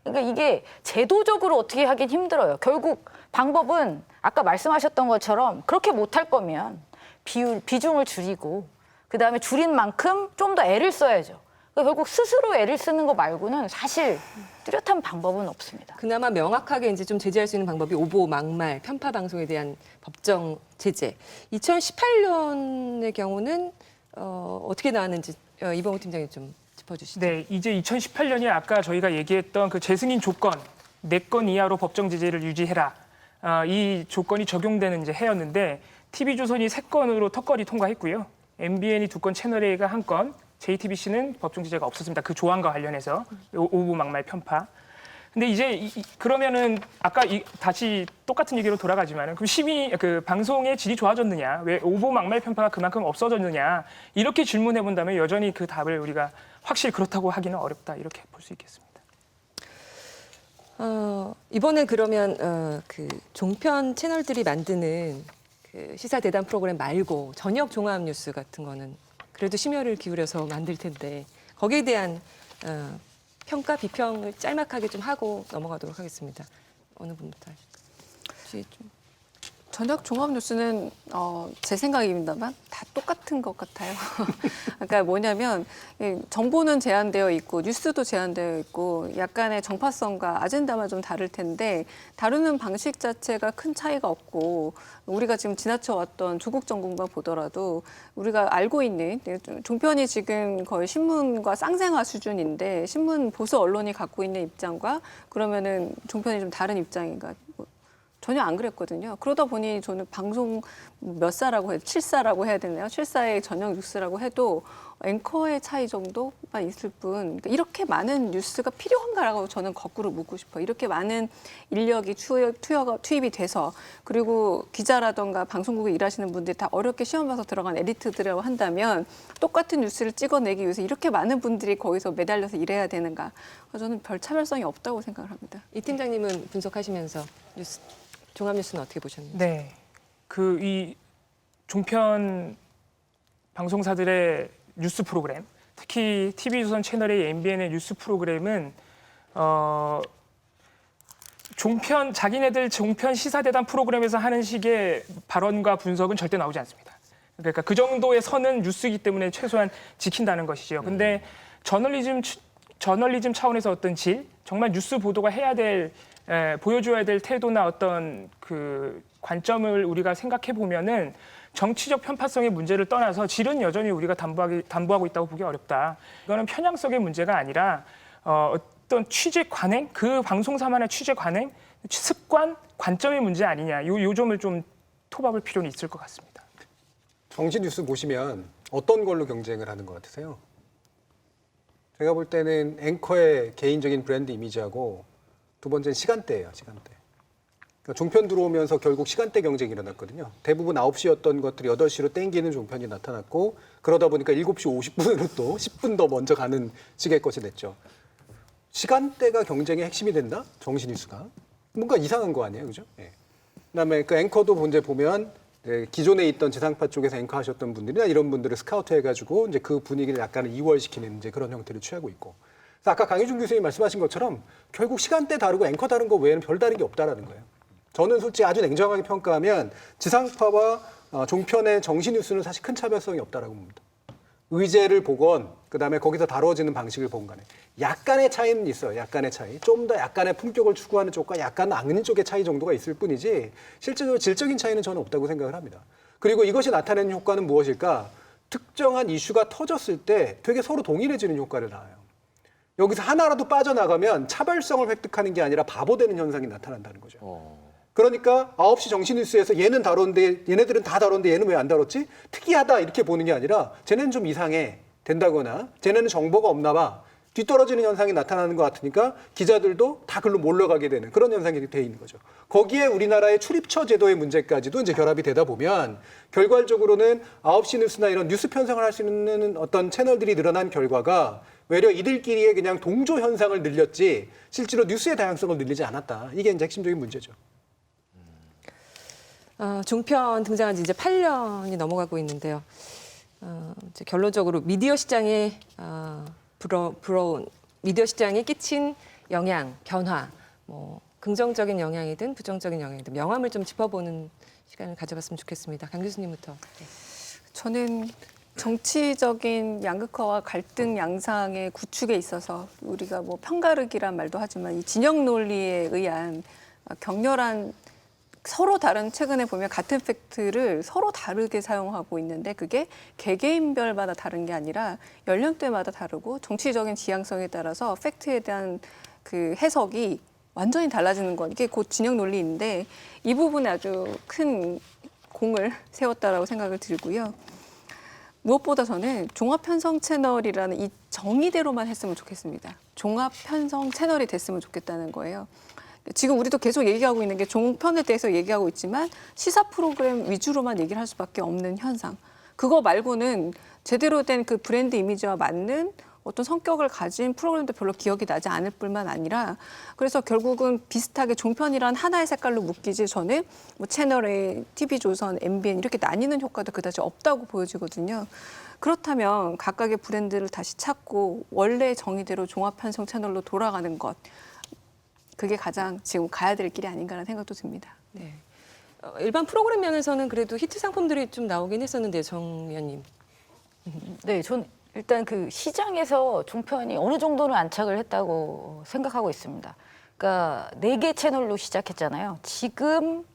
그러니까 이게 제도적으로 어떻게 하긴 힘들어요. 결국 방법은 아까 말씀하셨던 것처럼 그렇게 못할 거면 비중을 줄이고 그다음에 줄인 만큼 좀 더 애를 써야죠. 그러니까 결국 스스로 애를 쓰는 거 말고는 사실 뚜렷한 방법은 없습니다. 그나마 명확하게 이제 좀 제재할 수 있는 방법이 오보, 막말, 편파 방송에 대한 법정 제재. 2018년의 경우는 어떻게 나왔는지 이병호 팀장님 좀 짚어주시죠. 네, 이제 2018년이 아까 저희가 얘기했던 그 재승인 조건 4건 이하로 법정 제재를 유지해라. 이 조건이 적용되는 이제 해였는데 TV조선이 3건으로 턱걸이 통과했고요. MBN이 2건, 채널A가 1건, JTBC는 법정 제재가 없었습니다. 그 조항과 관련해서 오보, 막말, 편파. 근데 이제 그러면은 아까 다시 똑같은 얘기로 돌아가지만은 그럼 그 방송의 질이 좋아졌느냐? 왜 오보, 막말, 편파가 그만큼 없어졌느냐? 이렇게 질문해 본다면 여전히 그 답을 우리가 확실히 그렇다고 하기는 어렵다 이렇게 볼 수 있겠습니다. 이번에 그러면 그 종편 채널들이 만드는 그 시사 대담 프로그램 말고 저녁 종합 뉴스 같은 거는 그래도 심혈을 기울여서 만들 텐데 거기에 대한 평가 비평을 짤막하게 좀 하고 넘어가도록 하겠습니다. 어느 분부터 하실까요? 저녁 종합 뉴스는 제 생각입니다만 다 똑같은 것 같아요. 그러니까 뭐냐면 정보는 제한되어 있고 뉴스도 제한되어 있고 약간의 정파성과 아젠다만 좀 다를 텐데 다루는 방식 자체가 큰 차이가 없고 우리가 지금 지나쳐왔던 조국 정국만 보더라도 우리가 알고 있는 종편이 지금 거의 신문과 쌍생아 수준인데 신문 보수 언론이 갖고 있는 입장과 그러면은 종편이 좀 다른 입장인가. 전혀 안 그랬거든요. 그러다 보니 저는 방송 몇 사라고 해도 7사라고 해야 되나요? 7사의 저녁 뉴스라고 해도 앵커의 차이 정도만 있을 뿐 그러니까 이렇게 많은 뉴스가 필요한가라고 저는 거꾸로 묻고 싶어요. 이렇게 많은 인력이 투입이 돼서 그리고 기자라던가 방송국에 일하시는 분들이 다 어렵게 시험 봐서 들어간 엘리트들이라고 한다면 똑같은 뉴스를 찍어내기 위해서 이렇게 많은 분들이 거기서 매달려서 일해야 되는가. 저는 별 차별성이 없다고 생각을 합니다. 이 팀장님은 분석하시면서 종합뉴스는 어떻게 보셨는지? 네, 이 종편 방송사들의 뉴스 프로그램, 특히 TV조선 채널의 MBN의 뉴스 프로그램은 자기네들 종편 시사대담 프로그램에서 하는 식의 발언과 분석은 절대 나오지 않습니다. 그러니까 그 정도의 선은 뉴스이기 때문에 최소한 지킨다는 것이죠. 근데 저널리즘 차원에서 어떤 질, 정말 뉴스 보도가 보여줘야 될 태도나 어떤 그 관점을 우리가 생각해 보면은 정치적 편파성의 문제를 떠나서 질은 여전히 우리가 담보하고 있다고 보기 어렵다. 이거는 편향성의 문제가 아니라 어떤 취재 관행, 그 방송사만의 취재 관행, 습관, 관점의 문제 아니냐. 요 점을 좀 토박을 필요는 있을 것 같습니다. 정치 뉴스 보시면 어떤 걸로 경쟁을 하는 것 같으세요? 제가 볼 때는 앵커의 개인적인 브랜드 이미지하고 두 번째는 시간대예요, 시간대. 그러니까 종편 들어오면서 결국 시간대 경쟁이 일어났거든요. 대부분 9시였던 것들이 8시로 땡기는 종편이 나타났고 그러다 보니까 7시 50분으로 또 10분 더 먼저 가는 식의 것이 됐죠. 시간대가 경쟁의 핵심이 된다? 정치 뉴스가. 뭔가 이상한 거 아니에요, 그죠? 예. 그다음에 그 앵커도 문제 보면 기존에 있던 지상파 쪽에서 앵커 하셨던 분들이나 이런 분들을 스카우트 해가지고 이제 그 분위기를 약간 이월시키는 이제 그런 형태를 취하고 있고. 그래서 아까 강희준 교수님이 말씀하신 것처럼 결국 시간대 다르고 앵커 다른 거 외에는 별 다른 게 없다라는 거예요. 저는 솔직히 아주 냉정하게 평가하면 지상파와 종편의 정치 뉴스는 사실 큰 차별성이 없다라고 봅니다. 의제를 보건 그다음에 거기서 다뤄지는 방식을 보건 간에 약간의 차이는 있어요. 약간의 차이. 좀 더 약간의 품격을 추구하는 쪽과 약간 악는 쪽의 차이 정도가 있을 뿐이지 실제로 질적인 차이는 저는 없다고 생각을 합니다. 그리고 이것이 나타내는 효과는 무엇일까? 특정한 이슈가 터졌을 때 되게 서로 동일해지는 효과를 낳아요. 여기서 하나라도 빠져나가면 차별성을 획득하는 게 아니라 바보되는 현상이 나타난다는 거죠. 그러니까 9시 정치 뉴스에서 얘는 다뤘는데 얘네들은 다 다뤘는데 얘는 왜 안 다뤘지? 특이하다 이렇게 보는 게 아니라 쟤네는 좀 이상해 된다거나 쟤네는 정보가 없나 봐. 뒤떨어지는 현상이 나타나는 것 같으니까 기자들도 다 글로 몰려가게 되는 그런 현상이 돼 있는 거죠. 거기에 우리나라의 출입처 제도의 문제까지도 이제 결합이 되다 보면 결과적으로는 9시 뉴스나 이런 뉴스 편성을 할 수 있는 어떤 채널들이 늘어난 결과가 외려 이들끼리의 그냥 동조 현상을 늘렸지 실제로 뉴스의 다양성을 늘리지 않았다. 이게 이제 핵심적인 문제죠. 종편 등장한 지 이제 8년이 넘어가고 있는데요. 이제 결론적으로 미디어 시장에 불어온 미디어 시장에 끼친 영향, 변화, 뭐 긍정적인 영향이든 부정적인 영향이든 명암을 좀 짚어보는 시간을 가져봤으면 좋겠습니다. 강 교수님부터. 네. 저는 정치적인 양극화와 갈등 양상의 구축에 있어서 우리가 뭐 편가르기란 말도 하지만 이 진영 논리에 의한 격렬한 서로 다른 최근에 보면 같은 팩트를 서로 다르게 사용하고 있는데 그게 개개인별마다 다른 게 아니라 연령대마다 다르고 정치적인 지향성에 따라서 팩트에 대한 그 해석이 완전히 달라지는 것. 이게 곧 진영 논리인데 이 부분에 아주 큰 공을 세웠다라고 생각을 들고요. 무엇보다 저는 종합편성 채널이라는 이 정의대로만 했으면 좋겠습니다. 종합편성 채널이 됐으면 좋겠다는 거예요. 지금 우리도 계속 얘기하고 있는 게 종편에 대해서 얘기하고 있지만 시사 프로그램 위주로만 얘기를 할 수밖에 없는 현상. 그거 말고는 제대로 된 그 브랜드 이미지와 맞는 어떤 성격을 가진 프로그램도 별로 기억이 나지 않을 뿐만 아니라 그래서 결국은 비슷하게 종편이란 하나의 색깔로 묶이지 저는 뭐 채널A, TV조선, MBN 이렇게 나뉘는 효과도 그다지 없다고 보여지거든요. 그렇다면 각각의 브랜드를 다시 찾고 원래 정의대로 종합편성 채널로 돌아가는 것. 그게 가장 지금 가야 될 길이 아닌가라는 생각도 듭니다. 네. 일반 프로그램 면에서는 그래도 히트 상품들이 좀 나오긴 했었는데 정 위원님. 네, 전 일단 그 시장에서 종편이 어느 정도는 안착을 했다고 생각하고 있습니다. 그러니까 4개 채널로 시작했잖아요. 지금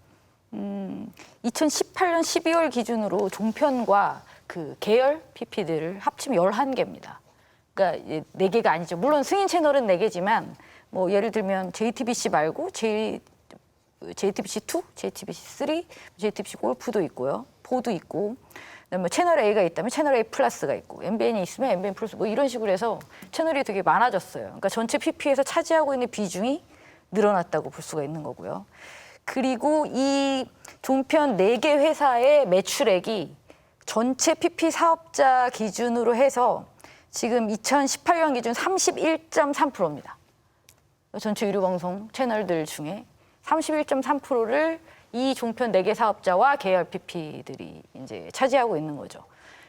2018년 12월 기준으로 종편과 그 계열 PP들을 합치면 11개입니다. 그러니까 4개가 아니죠. 물론 승인 채널은 4개지만 뭐 예를 들면 JTBC 말고 JTBC2, JTBC3, JTBC 골프도 있고요. 4도 있고 그다음에 채널 A가 있다면 채널 A 플러스가 있고 MBN이 있으면 MBN 플러스 뭐 이런 식으로 해서 채널이 되게 많아졌어요. 그러니까 전체 PP에서 차지하고 있는 비중이 늘어났다고 볼 수가 있는 거고요. 그리고 이 종편 4개 회사의 매출액이 전체 PP 사업자 기준으로 해서 지금 2018년 기준 31.3%입니다. 전체 유료방송 채널들 중에 31.3%를 이 종편 4개 사업자와 계열 PP들이 이제 차지하고 있는 거죠.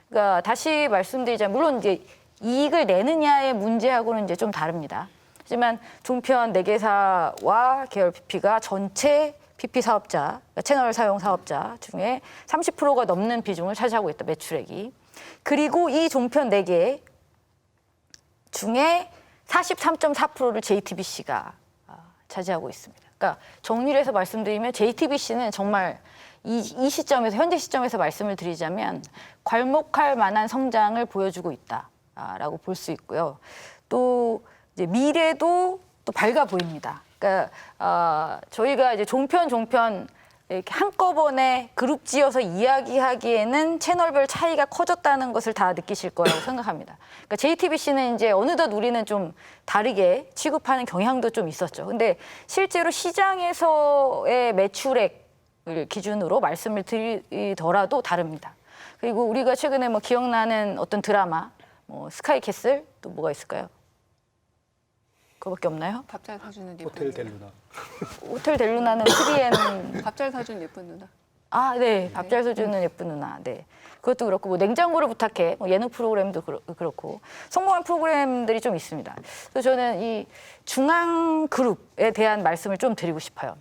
그러니까 다시 말씀드리자면 물론 이제 이익을 내느냐의 문제하고는 이제 좀 다릅니다. 하지만 종편 4개사와 계열 PP가 전체 PP 사업자, 그러니까 채널 사용 사업자 중에 30%가 넘는 비중을 차지하고 있다, 매출액이. 그리고 이 종편 4개 중에 43.4%를 JTBC가 차지하고 있습니다. 그러니까 정리를 해서 말씀드리면 JTBC는 정말 이 시점에서 현재 시점에서 말씀을 드리자면 괄목할 만한 성장을 보여주고 있다라고 볼 수 있고요. 또 이제 미래도 또 밝아 보입니다. 그러니까 저희가 이제 종편 이렇게 한꺼번에 그룹 지어서 이야기하기에는 채널별 차이가 커졌다는 것을 다 느끼실 거라고 생각합니다. 그러니까 JTBC는 이제 어느덧 우리는 좀 다르게 취급하는 경향도 좀 있었죠. 근데 실제로 시장에서의 매출액을 기준으로 말씀을 드리더라도 다릅니다. 그리고 우리가 최근에 뭐 기억나는 어떤 드라마, 뭐 스카이캐슬 또 뭐가 있을까요? 그거밖에 없나요? 밥 잘 사주는 예쁜 호텔 델루나. 호텔 델루나는 TVN. 밥 잘 사주는 예쁜 누나. 아, 네. 밥 잘 사주는 예쁜 누나. 네. 그것도 그렇고 뭐 냉장고를 부탁해. 뭐 예능 프로그램도 그렇고 성공한 프로그램들이 좀 있습니다. 그래서 저는 이 중앙그룹에 대한 말씀을 좀 드리고 싶어요.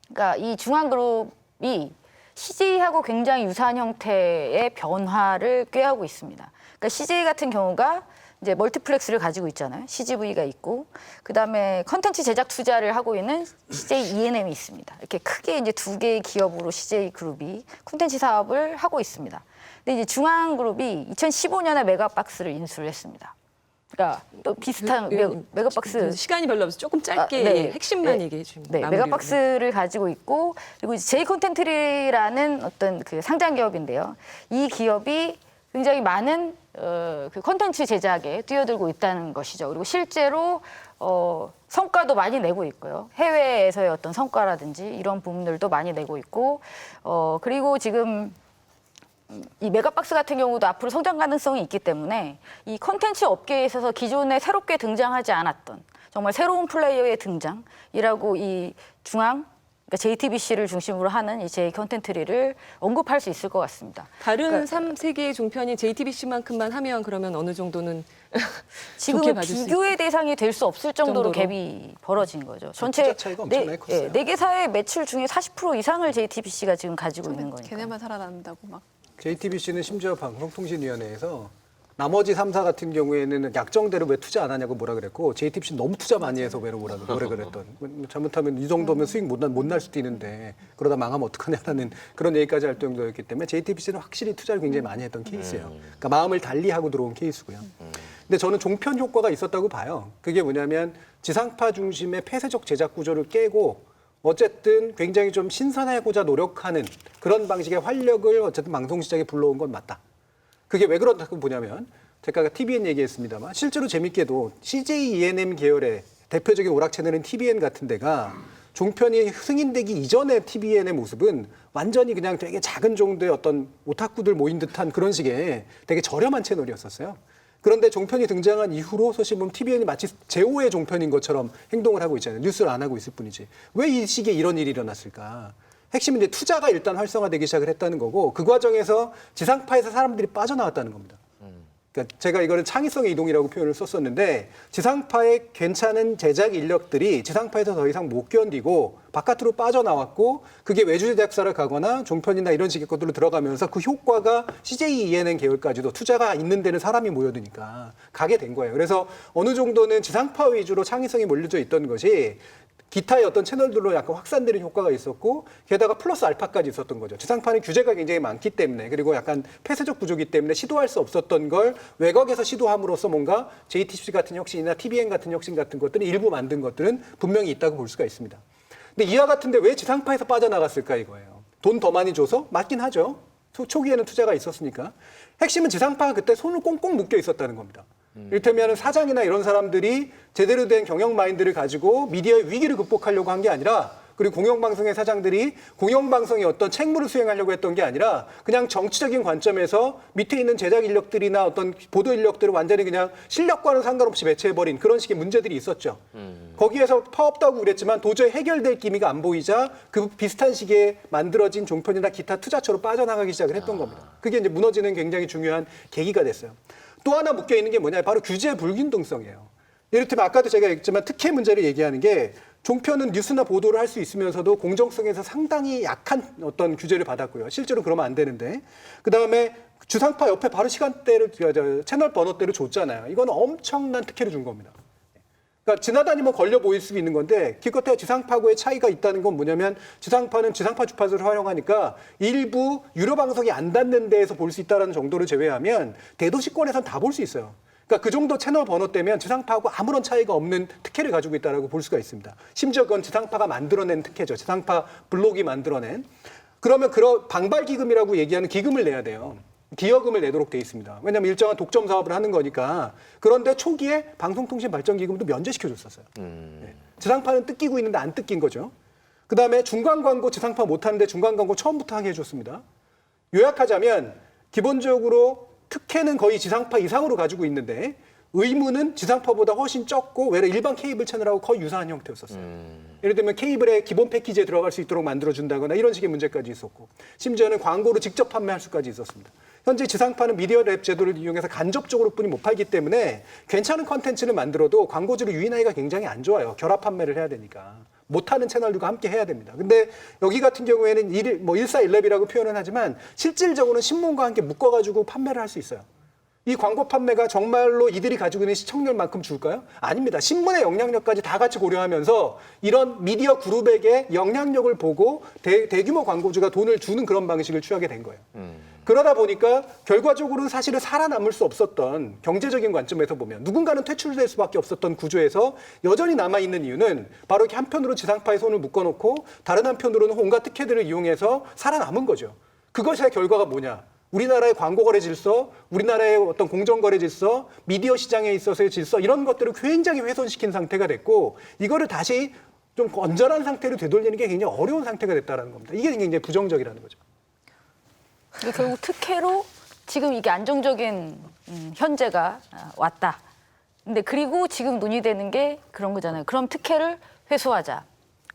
그러니까 이 중앙그룹이 CJ하고 굉장히 유사한 형태의 변화를 꾀하고 있습니다. 그러니까 CJ 같은 경우가 이제 멀티플렉스를 가지고 있잖아요. CGV가 있고 그다음에 컨텐츠 제작 투자를 하고 있는 CJ ENM이 있습니다. 이렇게 크게 이제 2개의 기업으로 CJ 그룹이 콘텐츠 사업을 하고 있습니다. 근데 이제 중앙그룹이 2015년에 메가박스를 인수를 했습니다. 그러니까 또 비슷한 메가박스 시간이 별로 없어서 조금 짧게 핵심만 얘기해 주면 네, 메가박스를 가지고 있고 그리고 이제 제이콘텐트리라는 어떤 그 상장 기업인데요. 이 기업이 굉장히 많은 그 콘텐츠 제작에 뛰어들고 있다는 것이죠. 그리고 실제로 성과도 많이 내고 있고요. 해외에서의 어떤 성과라든지 이런 부분들도 많이 내고 있고 그리고 지금 이 메가박스 같은 경우도 앞으로 성장 가능성이 있기 때문에 이 콘텐츠 업계에 있어서 기존에 새롭게 등장하지 않았던 정말 새로운 플레이어의 등장이라고 이 중앙 그러니까 JTBC를 중심으로 하는 이 제 컨텐츠를 언급할 수 있을 것 같습니다. 다른 그러니까 3세계의 종편이 JTBC만큼만 하면 그러면 어느 정도는 좋게 지금은 봐줄 수 비교의 대상이 될 수 없을 정도로 정도로. 갭이 벌어진 거죠. 전체 투자 차이가 엄청나게 컸어요. 네 개사의 매출 중에 40% 이상을 JTBC가 지금 가지고 있는 거니까. 걔네만 살아남는다고 막. JTBC는 심지어 방송통신위원회에서 나머지 3사 같은 경우에는 약정대로 왜 투자 안 하냐고 뭐라 그랬고 JTBC 너무 투자 많이 해서 왜 뭐라 그랬던. 잘못하면 이 정도면 수익 못 날 수도 있는데 그러다 망하면 어떡하냐라는 그런 얘기까지 할 정도였기 때문에 JTBC는 확실히 투자를 굉장히 많이 했던 케이스예요. 그러니까 마음을 달리하고 들어온 케이스고요. 근데 저는 종편 효과가 있었다고 봐요. 그게 뭐냐면 지상파 중심의 폐쇄적 제작 구조를 깨고 어쨌든 굉장히 좀 신선하고자 노력하는 그런 방식의 활력을 어쨌든 방송 시장에 불러온 건 맞다. 그게 왜 그렇다고 보냐면 제가 TVN 얘기했습니다만 실제로 재밌게도 CJ ENM 계열의 대표적인 오락 채널인 TVN 같은 데가 종편이 승인되기 이전의 TVN의 모습은 완전히 그냥 되게 작은 정도의 어떤 오타쿠들 모인 듯한 그런 식의 되게 저렴한 채널이었었어요. 그런데 종편이 등장한 이후로 사실 보면 TVN이 마치 제5의 종편인 것처럼 행동을 하고 있잖아요. 뉴스를 안 하고 있을 뿐이지. 왜 이 시기에 이런 일이 일어났을까? 핵심은 이제 투자가 일단 활성화되기 시작을 했다는 거고 그 과정에서 지상파에서 사람들이 빠져나왔다는 겁니다. 그러니까 제가 이거를 창의성의 이동이라고 표현을 썼었는데 지상파의 괜찮은 제작 인력들이 지상파에서 더 이상 못 견디고 바깥으로 빠져나왔고 그게 외주 제작사를 가거나 종편이나 이런 식의 것들로 들어가면서 그 효과가 CJ ENM 계열까지도 투자가 있는 데는 사람이 모여드니까 가게 된 거예요. 그래서 어느 정도는 지상파 위주로 창의성이 몰려져 있던 것이 기타의 어떤 채널들로 약간 확산되는 효과가 있었고 게다가 플러스 알파까지 있었던 거죠. 지상파는 규제가 굉장히 많기 때문에 그리고 약간 폐쇄적 구조기 때문에 시도할 수 없었던 걸 외곽에서 시도함으로써 뭔가 JTBC 같은 혁신이나 TVN 같은 혁신 같은 것들은 일부 만든 것들은 분명히 있다고 볼 수가 있습니다. 근데 이와 같은데 왜 지상파에서 빠져나갔을까 이거예요. 돈 더 많이 줘서? 맞긴 하죠. 초기에는 투자가 있었으니까. 핵심은 지상파가 그때 손을 꽁꽁 묶여 있었다는 겁니다. 이를테면 사장이나 이런 사람들이 제대로 된 경영 마인드를 가지고 미디어의 위기를 극복하려고 한 게 아니라 그리고 공영방송의 사장들이 공영방송의 어떤 책무를 수행하려고 했던 게 아니라 그냥 정치적인 관점에서 밑에 있는 제작 인력들이나 어떤 보도 인력들을 완전히 그냥 실력과는 상관없이 배치해버린 그런 식의 문제들이 있었죠. 거기에서 파업도 그랬지만 도저히 해결될 기미가 안 보이자 그 비슷한 시기에 만들어진 종편이나 기타 투자처로 빠져나가기 시작을 했던 겁니다. 그게 이제 무너지는 굉장히 중요한 계기가 됐어요. 또 하나 묶여 있는 게 뭐냐? 바로 규제 불균등성이에요. 이를테면 아까도 제가 얘기했지만 특혜 문제를 얘기하는 게 종편은 뉴스나 보도를 할 수 있으면서도 공정성에서 상당히 약한 어떤 규제를 받았고요. 실제로 그러면 안 되는데. 그다음에 주상파 옆에 바로 시간대를 채널 번호대를 줬잖아요. 이건 엄청난 특혜를 준 겁니다. 그러니까 지나다니면 걸려 보일 수 있는 건데 기껏해야 지상파하고의 차이가 있다는 건 뭐냐면 지상파는 지상파 주파수를 활용하니까 일부 유료 방송이 안 닿는 데에서 볼 수 있다는 정도를 제외하면 대도시권에선 다 볼 수 있어요. 그러니까 그 정도 채널 번호대면 지상파하고 아무런 차이가 없는 특혜를 가지고 있다고 볼 수가 있습니다. 심지어 그건 지상파가 만들어낸 특혜죠. 지상파 블록이 만들어낸. 그러면 그런 방발기금이라고 얘기하는 기금을 내야 돼요. 기여금을 내도록 돼 있습니다. 왜냐하면 일정한 독점 사업을 하는 거니까. 그런데 초기에 방송통신발전기금도 면제시켜줬었어요. 네. 지상파는 뜯기고 있는데 안 뜯긴 거죠. 그다음에 중간 광고 지상파 못하는데 중간 광고 처음부터 하게 해줬습니다. 요약하자면 기본적으로 특혜는 거의 지상파 이상으로 가지고 있는데 의무는 지상파보다 훨씬 적고 외래 일반 케이블 채널하고 거의 유사한 형태였었어요. 예를 들면 케이블의 기본 패키지에 들어갈 수 있도록 만들어준다거나 이런 식의 문제까지 있었고 심지어는 광고를 직접 판매할 수까지 있었습니다. 현재 지상파는 미디어 랩 제도를 이용해서 간접적으로 뿐이 못 팔기 때문에 괜찮은 컨텐츠를 만들어도 광고주를 유인하기가 굉장히 안 좋아요. 결합 판매를 해야 되니까. 못하는 채널들과 함께 해야 됩니다. 근데 여기 같은 경우에는 1411이라고 표현은 하지만 실질적으로는 신문과 함께 묶어가지고 판매를 할 수 있어요. 이 광고 판매가 정말로 이들이 가지고 있는 시청률만큼 줄까요? 아닙니다. 신문의 영향력까지 다 같이 고려하면서 이런 미디어 그룹에게 영향력을 보고 대규모 광고주가 돈을 주는 그런 방식을 취하게 된 거예요. 그러다 보니까 결과적으로는 사실은 살아남을 수 없었던 경제적인 관점에서 보면 누군가는 퇴출될 수밖에 없었던 구조에서 여전히 남아있는 이유는 바로 이렇게 한편으로 지상파의 손을 묶어놓고 다른 한편으로는 온갖 특혜들을 이용해서 살아남은 거죠. 그것의 결과가 뭐냐? 우리나라의 광고거래 질서, 우리나라의 어떤 공정거래 질서, 미디어 시장에 있어서의 질서 이런 것들을 굉장히 훼손시킨 상태가 됐고 이거를 다시 좀 건전한 상태로 되돌리는 게 굉장히 어려운 상태가 됐다는 겁니다. 이게 굉장히 부정적이라는 거죠. 결국 특혜로 지금 이게 안정적인 현재가 왔다. 근데 그리고 지금 논의되는 게 그런 거잖아요. 그럼 특혜를 회수하자.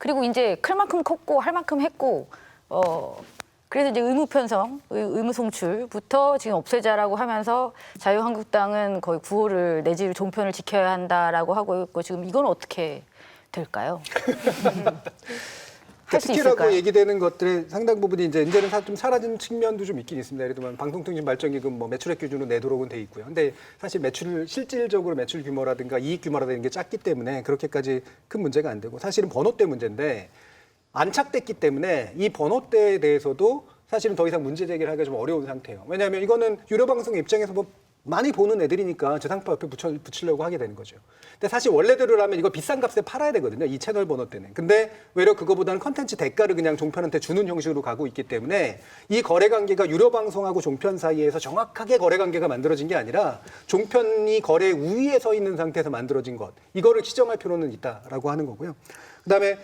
그리고 이제 클 만큼 컸고 할 만큼 했고 그래서 이제 의무 편성, 의무 송출부터 지금 없애자라고 하면서 자유한국당은 거의 구호를 내지 종편을 지켜야 한다라고 하고 있고 지금 이건 어떻게 될까요? 할 수 특히라고 있을까요? 얘기되는 것들의 상당 부분이 이제는 좀 사라진 측면도 좀 있긴 있습니다. 예를 들면 방송통신 발전기금 뭐 매출액 기준으로 내도록은 돼 있고요. 근데 사실 실질적으로 매출 규모라든가 이익 규모라든가 게 작기 때문에 그렇게까지 큰 문제가 안 되고 사실은 번호대 문제인데 안착됐기 때문에 이 번호대에 대해서도 사실은 더 이상 문제 제기를 하기가 좀 어려운 상태예요. 왜냐하면 이거는 유료 방송 입장에서 뭐 많이 보는 애들이니까 지상파 옆에 붙이려고 하게 되는 거죠. 근데 사실 원래대로라면 이거 비싼 값에 팔아야 되거든요. 이 채널 번호 때는. 근데 외려 그거보다는 컨텐츠 대가를 그냥 종편한테 주는 형식으로 가고 있기 때문에 이 거래 관계가 유료 방송하고 종편 사이에서 정확하게 거래 관계가 만들어진 게 아니라 종편이 거래 우위에 서 있는 상태에서 만들어진 것. 이거를 지정할 필요는 있다라고 하는 거고요. 그다음에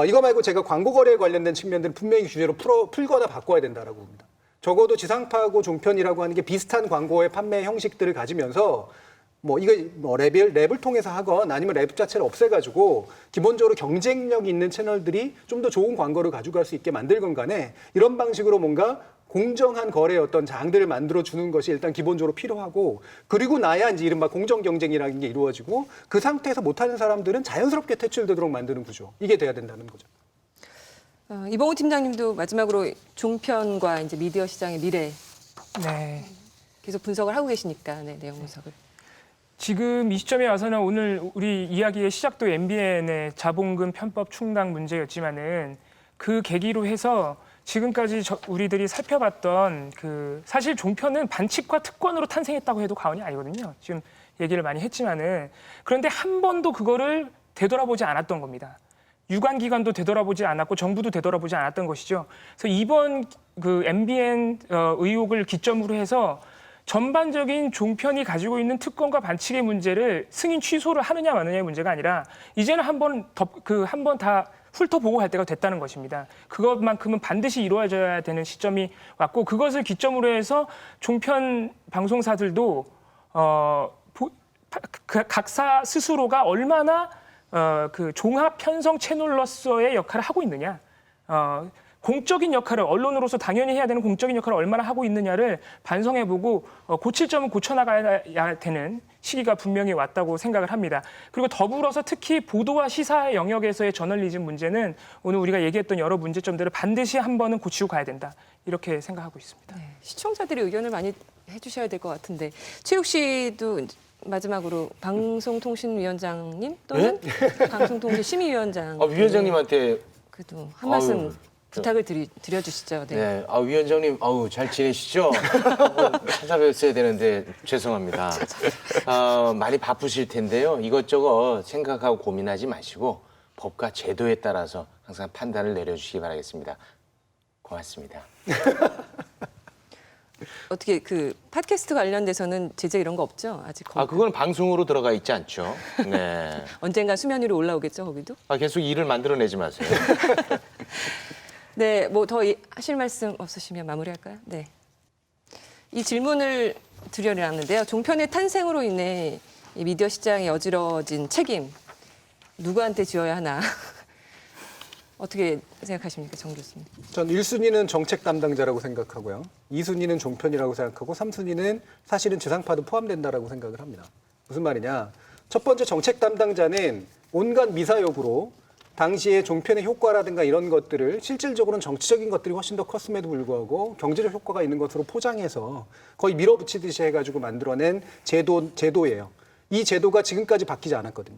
이거 말고 제가 광고 거래에 관련된 측면들은 분명히 규제로 풀거나 바꿔야 된다라고 봅니다. 적어도 지상파하고 종편이라고 하는 게 비슷한 광고의 판매 형식들을 가지면서 랩을 통해서 하건 아니면 랩 자체를 없애가지고 기본적으로 경쟁력 있는 채널들이 좀 더 좋은 광고를 가져갈 수 있게 만들건 간에 이런 방식으로 뭔가 공정한 거래의 어떤 장들을 만들어주는 것이 일단 기본적으로 필요하고 그리고 나야 이제 이른바 공정 경쟁이라는 게 이루어지고 그 상태에서 못하는 사람들은 자연스럽게 퇴출되도록 만드는 구조. 이게 돼야 된다는 거죠. 이봉우 팀장님도 마지막으로 종편과 이제 미디어 시장의 미래 계속 분석을 하고 계시니까 내용 분석을. 지금 이 시점에 와서는 오늘 우리 이야기의 시작도 MBN의 자본금 편법 충당 문제였지만은 그 계기로 해서 지금까지 우리들이 살펴봤던 사실 종편은 반칙과 특권으로 탄생했다고 해도 과언이 아니거든요. 지금 얘기를 많이 했지만은 그런데 한 번도 그거를 되돌아보지 않았던 겁니다. 유관기관도 되돌아보지 않았고 정부도 되돌아보지 않았던 것이죠. 그래서 이번 MBN 의혹을 기점으로 해서 전반적인 종편이 가지고 있는 특권과 반칙의 문제를 승인 취소를 하느냐 마느냐의 문제가 아니라 이제는 한 번 다 훑어보고 갈 때가 됐다는 것입니다. 그것만큼은 반드시 이루어져야 되는 시점이 왔고 그것을 기점으로 해서 종편 방송사들도 각사 스스로가 얼마나 종합 편성 채널로서의 역할을 하고 있느냐, 공적인 역할을 언론으로서 당연히 해야 되는 공적인 역할을 얼마나 하고 있느냐를 반성해보고 고칠 점은 고쳐나가야 되는 시기가 분명히 왔다고 생각을 합니다. 그리고 더불어서 특히 보도와 시사 영역에서의 저널리즘 문제는 오늘 우리가 얘기했던 여러 문제점들을 반드시 한 번은 고치고 가야 된다. 이렇게 생각하고 있습니다. 시청자들이 의견을 많이 해주셔야 될 것 같은데 최욱 씨도 마지막으로 방송통신위원장님 또는 방송통신심의위원장 위원장님한테 그래도 한 말씀 부탁을 드려주시죠. 네. 위원장님, 잘 지내시죠? 찾아뵀어야 되는데 죄송합니다. 많이 바쁘실 텐데요. 이것저것 생각하고 고민하지 마시고 법과 제도에 따라서 항상 판단을 내려주시기 바라겠습니다. 고맙습니다. 어떻게 팟캐스트 관련돼서는 제재 이런 거 없죠? 아직 그건 방송으로 들어가 있지 않죠. 네. 언젠가 수면 위로 올라오겠죠, 거기도? 계속 일을 만들어내지 마세요. 네, 더 하실 말씀 없으시면 마무리할까요? 네. 이 질문을 드리려 하는데요. 종편의 탄생으로 인해 이 미디어 시장이 어지러진 책임 누구한테 지어야 하나? 어떻게 생각하십니까, 정 교수님? 전 1순위는 정책 담당자라고 생각하고요. 2순위는 종편이라고 생각하고 3순위는 사실은 지상파도 포함된다라고 생각을 합니다. 무슨 말이냐? 첫 번째 정책 담당자는 온갖 미사역으로 당시에 종편의 효과라든가 이런 것들을 실질적으로는 정치적인 것들이 훨씬 더 컸음에도 불구하고 경제적 효과가 있는 것으로 포장해서 거의 밀어붙이듯이 해가지고 만들어낸 제도예요. 이 제도가 지금까지 바뀌지 않았거든요.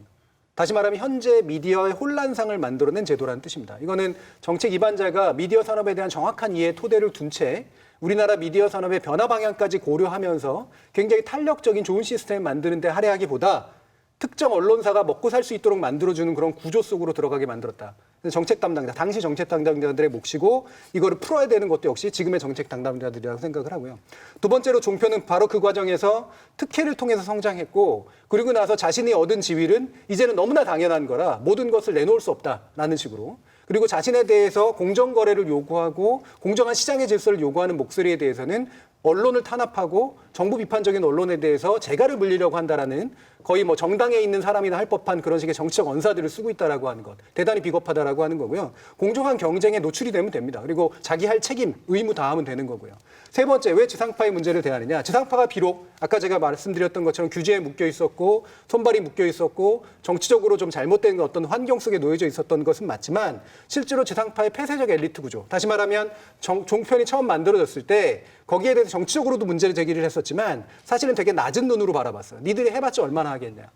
다시 말하면 현재 미디어의 혼란상을 만들어낸 제도라는 뜻입니다. 이거는 정책 입안자가 미디어 산업에 대한 정확한 이해의 토대를 둔 채 우리나라 미디어 산업의 변화 방향까지 고려하면서 굉장히 탄력적인 좋은 시스템을 만드는 데 할애하기보다 특정 언론사가 먹고 살 수 있도록 만들어주는 그런 구조 속으로 들어가게 만들었다. 정책 담당자, 당시 정책 담당자들의 몫이고 이거를 풀어야 되는 것도 역시 지금의 정책 담당자들이라고 생각을 하고요. 두 번째로 종편은 바로 그 과정에서 특혜를 통해서 성장했고 그리고 나서 자신이 얻은 지위는 이제는 너무나 당연한 거라 모든 것을 내놓을 수 없다라는 식으로 그리고 자신에 대해서 공정거래를 요구하고 공정한 시장의 질서를 요구하는 목소리에 대해서는 언론을 탄압하고 정부 비판적인 언론에 대해서 재갈을 물리려고 한다라는 거의 뭐 정당에 있는 사람이나 할 법한 그런 식의 정치적 언사들을 쓰고 있다라고 하는 것, 대단히 비겁하다라고 하는 거고요. 공정한 경쟁에 노출이 되면 됩니다. 그리고 자기 할 책임, 의무 다하면 되는 거고요. 세 번째, 왜 지상파의 문제를 대하느냐? 지상파가 비록 아까 제가 말씀드렸던 것처럼 규제에 묶여 있었고 손발이 묶여 있었고 정치적으로 좀 잘못된 어떤 환경 속에 놓여져 있었던 것은 맞지만 실제로 지상파의 폐쇄적 엘리트 구조, 다시 말하면 종편이 처음 만들어졌을 때 거기에 대해서 정치적으로도 문제를 제기를 했었지만 사실은 되게 낮은 눈으로 바라봤어요. 니들이 해봤자 얼마나 하겠냐.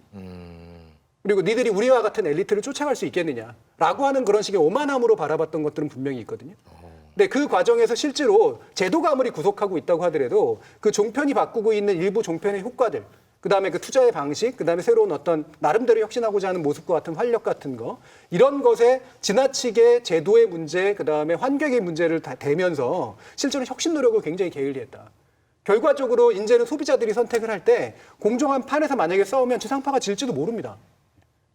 그리고 니들이 우리와 같은 엘리트를 쫓아갈 수 있겠느냐라고 하는 그런 식의 오만함으로 바라봤던 것들은 분명히 있거든요. 근데 그 과정에서 실제로 제도가 아무리 구속하고 있다고 하더라도 그 종편이 바꾸고 있는 일부 종편의 효과들, 그다음에 그 투자의 방식, 그다음에 새로운 어떤 나름대로 혁신하고자 하는 모습과 같은 활력 같은 거, 이런 것에 지나치게 제도의 문제, 그다음에 환경의 문제를 다 대면서 실제로 혁신 노력을 굉장히 게을리했다. 결과적으로 이제는 소비자들이 선택을 할 때 공정한 판에서 만약에 싸우면 지상파가 질지도 모릅니다.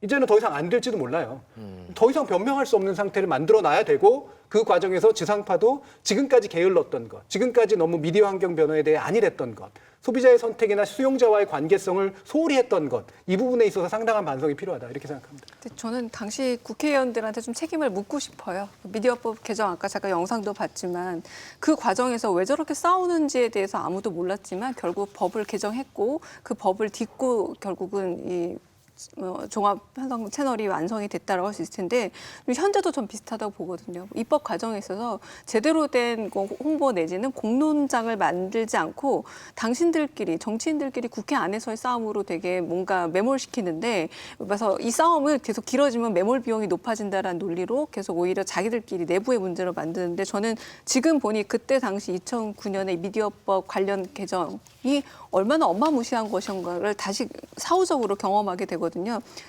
이제는 더 이상 안 될지도 몰라요. 더 이상 변명할 수 없는 상태를 만들어 놔야 되고 그 과정에서 지상파도 지금까지 게을렀던 것, 지금까지 너무 미디어 환경 변화에 대해 안일했던 것, 소비자의 선택이나 수용자와의 관계성을 소홀히 했던 것, 이 부분에 있어서 상당한 반성이 필요하다 이렇게 생각합니다. 저는 당시 국회의원들한테 좀 책임을 묻고 싶어요. 미디어법 개정 아까 제가 영상도 봤지만 그 과정에서 왜 저렇게 싸우는지에 대해서 아무도 몰랐지만 결국 법을 개정했고 그 법을 딛고 결국은 이 종합 편성 채널이 완성이 됐다라고 할 수 있을 텐데 현재도 좀 비슷하다고 보거든요. 입법 과정에 있어서 제대로 된 홍보 내지는 공론장을 만들지 않고 당신들끼리 정치인들끼리 국회 안에서의 싸움으로 되게 뭔가 매몰시키는데 그래서 이 싸움은 계속 길어지면 매몰 비용이 높아진다라는 논리로 계속 오히려 자기들끼리 내부의 문제로 만드는데 저는 지금 보니 그때 당시 2009년에 미디어법 관련 개정이 얼마나 어마무시한 것인가를 다시 사후적으로 경험하게 되거든요.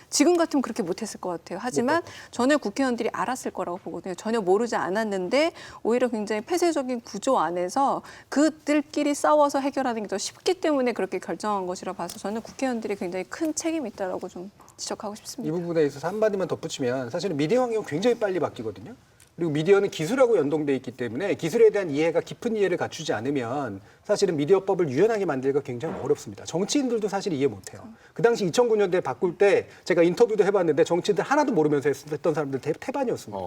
지금 같으면 그렇게 못했을 것 같아요. 하지만 전에 국회의원들이 알았을 거라고 보거든요. 전혀 모르지 않았는데 오히려 굉장히 폐쇄적인 구조 안에서 그들끼리 싸워서 해결하는 게 더 쉽기 때문에 그렇게 결정한 것이라 봐서 저는 국회의원들이 굉장히 큰 책임이 있다라고 좀 지적하고 싶습니다. 이 부분에 있어서 한마디만 덧붙이면 사실은 미디어 환경은 굉장히 빨리 바뀌거든요. 그리고 미디어는 기술하고 연동돼 있기 때문에 기술에 대한 이해가 깊은 이해를 갖추지 않으면 사실은 미디어법을 유연하게 만들기가 굉장히 어렵습니다. 정치인들도 사실 이해 못해요. 그 당시 2009년도에 바꿀 때 제가 인터뷰도 해봤는데 정치인들 하나도 모르면서 했던 사람들 태반이었습니다.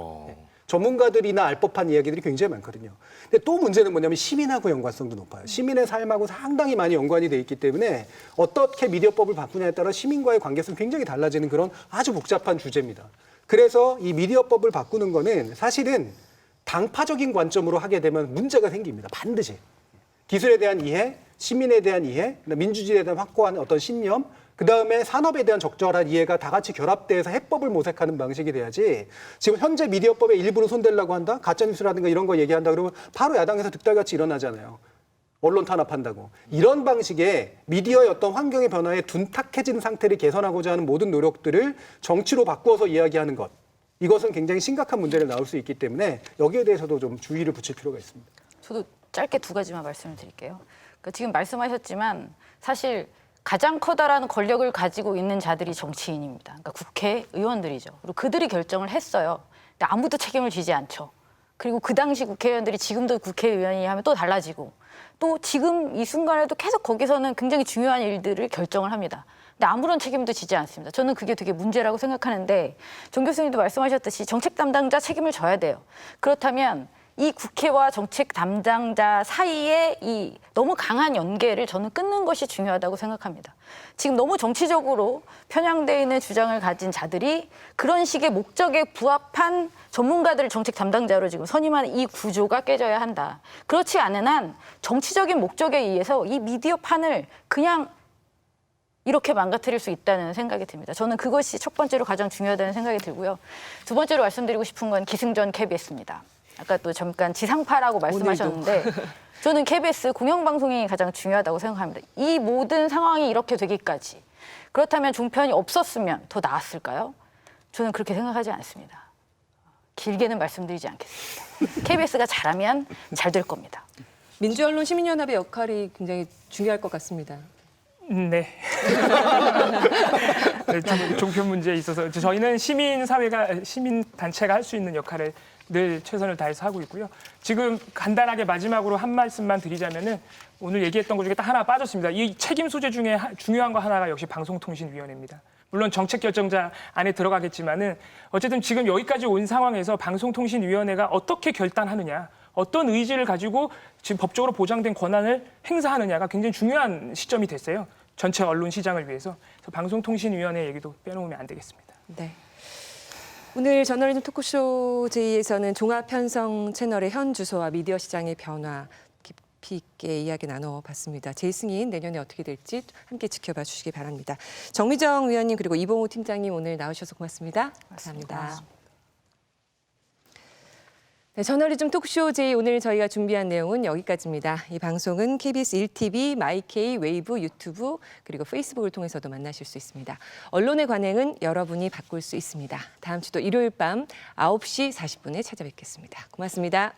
전문가들이나 알 법한 이야기들이 굉장히 많거든요. 근데 또 문제는 뭐냐면 시민하고 연관성도 높아요. 시민의 삶하고 상당히 많이 연관이 돼 있기 때문에 어떻게 미디어법을 바꾸냐에 따라 시민과의 관계성이 굉장히 달라지는 그런 아주 복잡한 주제입니다. 그래서 이 미디어법을 바꾸는 거는 사실은 당파적인 관점으로 하게 되면 문제가 생깁니다. 반드시. 기술에 대한 이해, 시민에 대한 이해, 민주주의에 대한 확고한 어떤 신념, 그다음에 산업에 대한 적절한 이해가 다 같이 결합돼서 해법을 모색하는 방식이 돼야지 지금 현재 미디어법에 일부러 손대려고 한다? 가짜뉴스라든가 이런 거 얘기한다 그러면 바로 야당에서 득달같이 일어나잖아요. 언론 탄압한다고. 이런 방식의 미디어의 어떤 환경의 변화에 둔탁해진 상태를 개선하고자 하는 모든 노력들을 정치로 바꾸어서 이야기하는 것. 이것은 굉장히 심각한 문제를 낳을 수 있기 때문에 여기에 대해서도 좀 주의를 붙일 필요가 있습니다. 저도 짧게 두 가지만 말씀을 드릴게요. 그러니까 지금 말씀하셨지만 사실 가장 커다란 권력을 가지고 있는 자들이 정치인입니다. 그러니까 국회의원들이죠. 그리고 그들이 결정을 했어요. 근데 아무도 책임을 지지 않죠. 그리고 그 당시 국회의원들이 지금도 국회의원이 하면 또 달라지고 또 지금 이 순간에도 계속 거기서는 굉장히 중요한 일들을 결정을 합니다. 근데 아무런 책임도 지지 않습니다. 저는 그게 되게 문제라고 생각하는데 정 교수님도 말씀하셨듯이 정책 담당자 책임을 져야 돼요. 그렇다면 이 국회와 정책 담당자 사이에 이 너무 강한 연계를 저는 끊는 것이 중요하다고 생각합니다. 지금 너무 정치적으로 편향되어 있는 주장을 가진 자들이 그런 식의 목적에 부합한 전문가들을 정책 담당자로 지금 선임하는 이 구조가 깨져야 한다. 그렇지 않은 한 정치적인 목적에 의해서 이 미디어판을 그냥 이렇게 망가뜨릴 수 있다는 생각이 듭니다. 저는 그것이 첫 번째로 가장 중요하다는 생각이 들고요. 두 번째로 말씀드리고 싶은 건 기승전 KBS입니다. 아까 또 잠깐 지상파라고 말씀하셨는데 저는 KBS 공영방송이 가장 중요하다고 생각합니다. 이 모든 상황이 이렇게 되기까지. 그렇다면 종편이 없었으면 더 나았을까요? 저는 그렇게 생각하지 않습니다. 길게는 말씀드리지 않겠습니다. KBS가 잘하면 잘 될 겁니다. 민주언론 시민연합의 역할이 굉장히 중요할 것 같습니다. 네. 종편 문제에 있어서 저희는 시민 단체가 할 수 있는 역할을 늘 최선을 다해서 하고 있고요. 지금 간단하게 마지막으로 한 말씀만 드리자면은 오늘 얘기했던 것 중에 딱 하나 빠졌습니다. 이 책임 소재 중에 중요한 거 하나가 역시 방송통신위원회입니다. 물론 정책 결정자 안에 들어가겠지만은 어쨌든 지금 여기까지 온 상황에서 방송통신위원회가 어떻게 결단하느냐, 어떤 의지를 가지고 지금 법적으로 보장된 권한을 행사하느냐가 굉장히 중요한 시점이 됐어요. 전체 언론 시장을 위해서. 그래서 방송통신위원회 얘기도 빼놓으면 안 되겠습니다. 네. 오늘 저널리즘 토크쇼 제2에서는 종합편성 채널의 현 주소와 미디어 시장의 변화 깊이 있게 이야기 나눠봤습니다. 제2승인 내년에 어떻게 될지 함께 지켜봐 주시기 바랍니다. 정미정 위원님 그리고 이봉우 팀장님 오늘 나오셔서 고맙습니다. 감사합니다. 네, 저널리즘 토크쇼 제2 오늘 저희가 준비한 내용은 여기까지입니다. 이 방송은 KBS 1TV, 마이케이, 웨이브, 유튜브 그리고 페이스북을 통해서도 만나실 수 있습니다. 언론의 관행은 여러분이 바꿀 수 있습니다. 다음 주도 일요일 밤 9시 40분에 찾아뵙겠습니다. 고맙습니다.